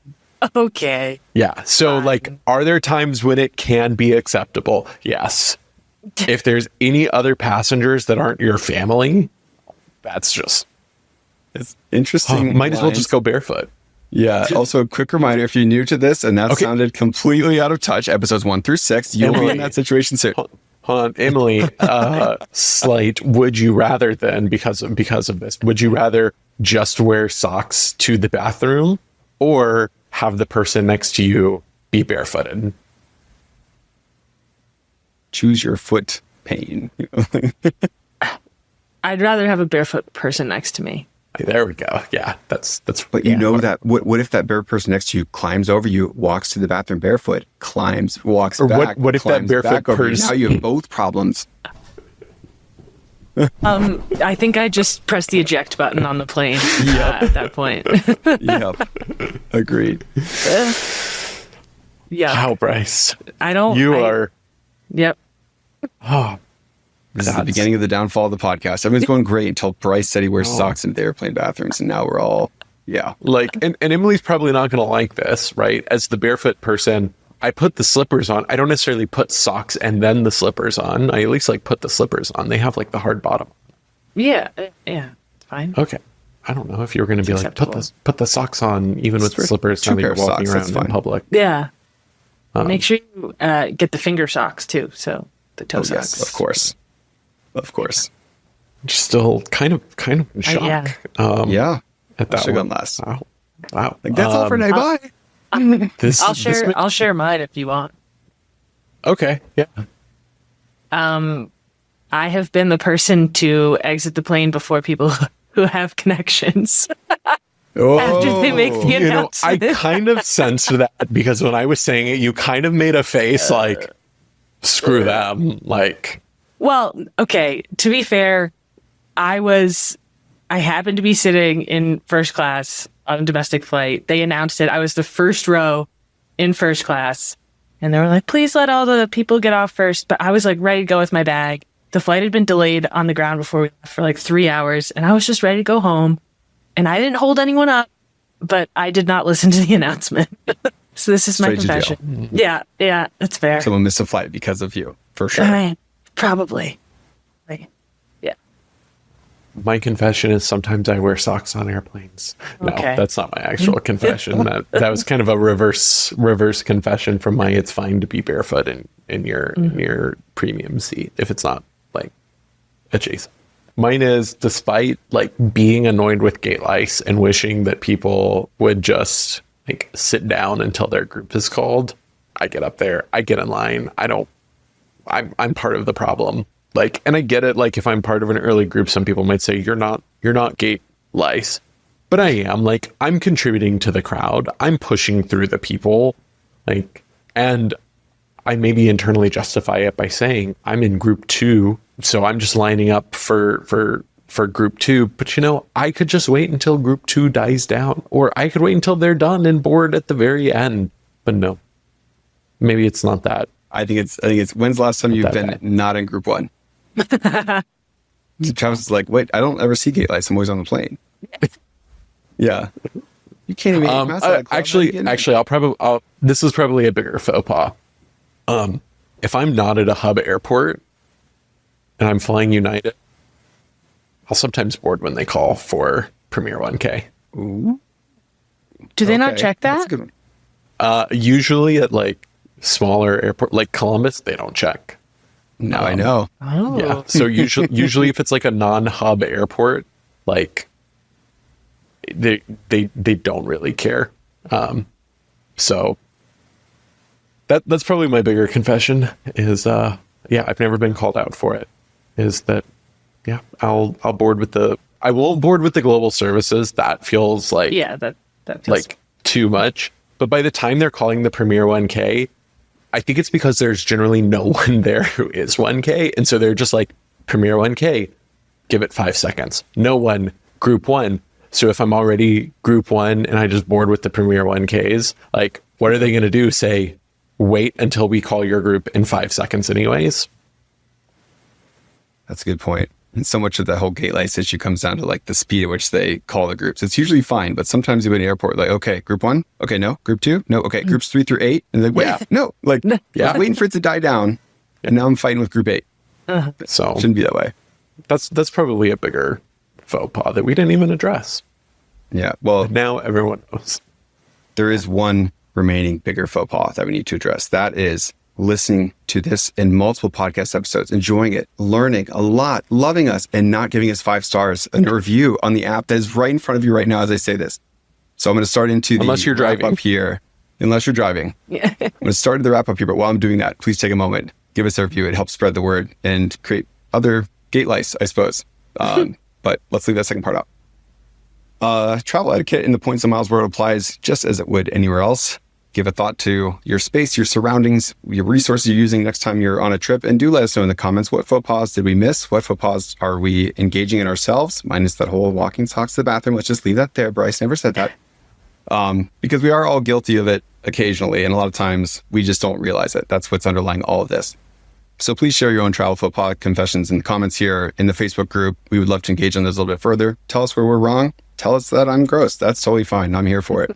Speaker 2: Okay.
Speaker 3: Yeah. So like, are there times when it can be acceptable? Yes. If there's any other passengers that aren't your family, that's just...
Speaker 1: It's interesting.
Speaker 3: Might as well just go barefoot.
Speaker 1: Yeah. Also, a quick reminder, if you're new to this and that sounded completely out of touch, episodes 1 through 6, you'll be in that situation soon.
Speaker 3: Hold on, Emily, slight, would you rather then, because of this, would you rather just wear socks to the bathroom or have the person next to you be barefooted?
Speaker 1: Choose your foot pain.
Speaker 2: I'd rather have a barefoot person next to me.
Speaker 3: There we go. Yeah, that's.
Speaker 1: But you know that what if that bare person next to you climbs over you, walks to the bathroom barefoot, walks back?
Speaker 3: What if that barefoot person?
Speaker 1: Now you have both problems.
Speaker 2: I think I just pressed the eject button on the plane at that point.
Speaker 1: Yep. Agreed.
Speaker 2: Yeah.
Speaker 3: Wow, Bryce.
Speaker 2: You are. Yep.
Speaker 3: Oh.
Speaker 1: This is the beginning of the downfall of the podcast. Everyone's going great until Bryce said he wears socks in the airplane bathrooms, and now we're all,
Speaker 3: Like, and Emily's probably not going to like this, right? As the barefoot person, I put the slippers on. I don't necessarily put socks and then the slippers on. I at least like put the slippers on. They have like the hard bottom.
Speaker 2: Yeah, it's fine.
Speaker 3: Okay. I don't know if you were going to be acceptable. Like, put the socks on even with the slippers now that you're walking around in public.
Speaker 2: Yeah. Make sure you get the finger socks too. So the toe socks.
Speaker 1: Yes, of course.
Speaker 3: still kind of in shock.
Speaker 1: Yeah.
Speaker 3: At that
Speaker 1: Should have
Speaker 3: one.
Speaker 1: gone last.
Speaker 3: Wow.
Speaker 1: Like, that's all for today. Bye.
Speaker 2: I'll share mine if you want.
Speaker 3: Okay. Yeah.
Speaker 2: I have been the person to exit the plane before people who have connections. After they make the announcement.
Speaker 3: I kind of sensed that because when I was saying it, you kind of made a face like, screw them. Like,
Speaker 2: well, okay, to be fair, I happened to be sitting in first class on a domestic flight. They announced it. I was the first row in first class. And they were like, please let all the people get off first. But I was like ready to go with my bag. The flight had been delayed on the ground before we left for like 3 hours. And I was just ready to go home. And I didn't hold anyone up, but I did not listen to the announcement. So this is my confession. Yeah, that's fair.
Speaker 1: Someone missed a flight because of you, for sure.
Speaker 2: Probably. Yeah.
Speaker 3: my confession is sometimes I wear socks on airplanes. No, that's not my actual confession. That was kind of a reverse confession from my it's fine to be barefoot in your premium seat if it's not like adjacent. Mine is, despite like being annoyed with gate lice and wishing that people would just like sit down until their group is called, I get up there, I get in line. I'm part of the problem. Like, and I get it. Like, if I'm part of an early group, some people might say you're not gate lice, but I am. Like, I'm contributing to the crowd. I'm pushing through the people. Like, and I maybe internally justify it by saying I'm in group 2, so I'm just lining up for group 2. But I could just wait until group 2 dies down, or I could wait until they're done and board at the very end. But no, maybe it's not that.
Speaker 1: I think it's when's the last time you've been not in group 1? Travis is like, wait, I don't ever see gate lights. I'm always on the plane. Yeah. You can't even
Speaker 3: actually, this is probably a bigger faux pas. If I'm not at a hub airport and I'm flying United, I'll sometimes board when they call for Premier 1K.
Speaker 1: Ooh.
Speaker 2: Do they not check that?
Speaker 1: That's a good one.
Speaker 3: Usually at like smaller airport, like Columbus, they don't check.
Speaker 1: No, I know.
Speaker 2: Oh.
Speaker 3: Yeah. So usually if it's like a non-hub airport, like they don't really care. So that's probably my bigger confession is I've never been called out for it. Is that I'll board with I won't board with the global services. That feels like
Speaker 2: that feels
Speaker 3: like too much. But by the time they're calling the Premier 1K, I think it's because there's generally no one there who is 1K. And so they're just like, Premier 1K, give it 5 seconds. No one, group 1. So if I'm already group 1 and I just board with the Premier 1Ks, like, what are they going to do? Say, wait until we call your group in 5 seconds anyways?
Speaker 1: That's a good point. And so much of the whole gate lights issue comes down to like the speed at which they call the groups. It's usually fine, but sometimes you're in the airport, like, okay, group 1, okay, no, group 2, no, okay, groups 3 through 8, and then wait, no, like, I was waiting for it to die down, and now I'm fighting with group 8.
Speaker 3: So
Speaker 1: Shouldn't be that way.
Speaker 3: That's probably a bigger faux pas that we didn't even address.
Speaker 1: Yeah, well,
Speaker 3: But now everyone knows.
Speaker 1: there is one remaining bigger faux pas that we need to address. That is listening to this in multiple podcast episodes, enjoying it, learning a lot, loving us, and not giving us 5 stars and a review on the app that is right in front of you right now as I say this. So I'm going to start into
Speaker 3: Unless you're
Speaker 1: wrap
Speaker 3: driving.
Speaker 1: up here. Unless you're driving.
Speaker 2: Yeah.
Speaker 1: I'm going to start the wrap up here, but while I'm doing that, please take a moment, give us a review. It helps spread the word and create other gate lights, I suppose. But let's leave that second part out. Travel etiquette in the points and miles world applies just as it would anywhere else. Give a thought to your space, your surroundings, your resources you're using next time you're on a trip, and do let us know in the comments, what faux pas did we miss? What faux pas are we engaging in ourselves? Minus that whole walking socks to the bathroom. Let's just leave that there. Bryce never said that. Because we are all guilty of it occasionally, and a lot of times we just don't realize it. That's what's underlying all of this. So please share your own travel faux pas confessions in the comments here in the Facebook group. We would love to engage on those a little bit further. Tell us where we're wrong. Tell us that I'm gross. That's totally fine. I'm here for it.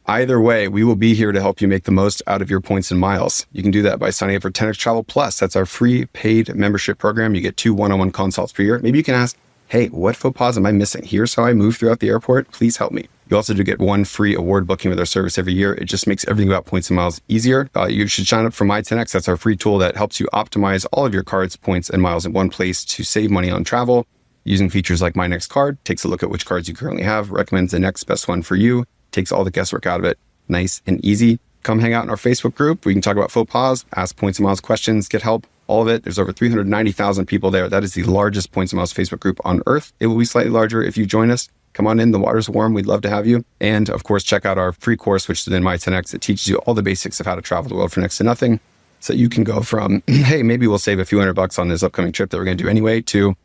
Speaker 1: Either way, we will be here to help you make the most out of your points and miles. You can do that by signing up for 10x Travel Plus. That's our free paid membership program. You get 2 one-on-one consults per year. Maybe you can ask, hey, what faux pas am I missing? Here's how I move throughout the airport. Please help me. You also do get 1 free award booking with our service every year. It just makes everything about points and miles easier. You should sign up for My 10x. That's our free tool that helps you optimize all of your cards, points, and miles in one place to save money on travel. using features like My Next Card, takes a look at which cards you currently have, recommends the next best one for you, takes all the guesswork out of it. Nice and easy. Come hang out in our Facebook group. We can talk about faux pas, ask Points and Miles questions, get help, all of it. There's over 390,000 people there. That is the largest Points and Miles Facebook group on earth. It will be slightly larger if you join us. Come on in. The water's warm. We'd love to have you. And of course, check out our free course, which is within My 10X. It teaches you all the basics of how to travel the world for next to nothing. So you can go from, hey, maybe we'll save a few $100 on this upcoming trip that we're going to do anyway, to,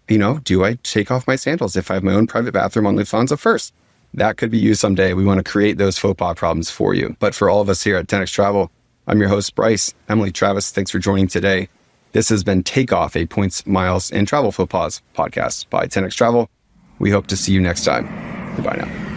Speaker 1: do I take off my sandals if I have my own private bathroom on Lufthansa first? That could be you someday. We want to create those faux pas problems for you. But for all of us here at 10X Travel, I'm your host, Bryce. Emily, Travis, thanks for joining today. This has been Takeoff, a Points, Miles, and Travel Faux Pas podcast by 10X Travel. We hope to see you next time. Goodbye now.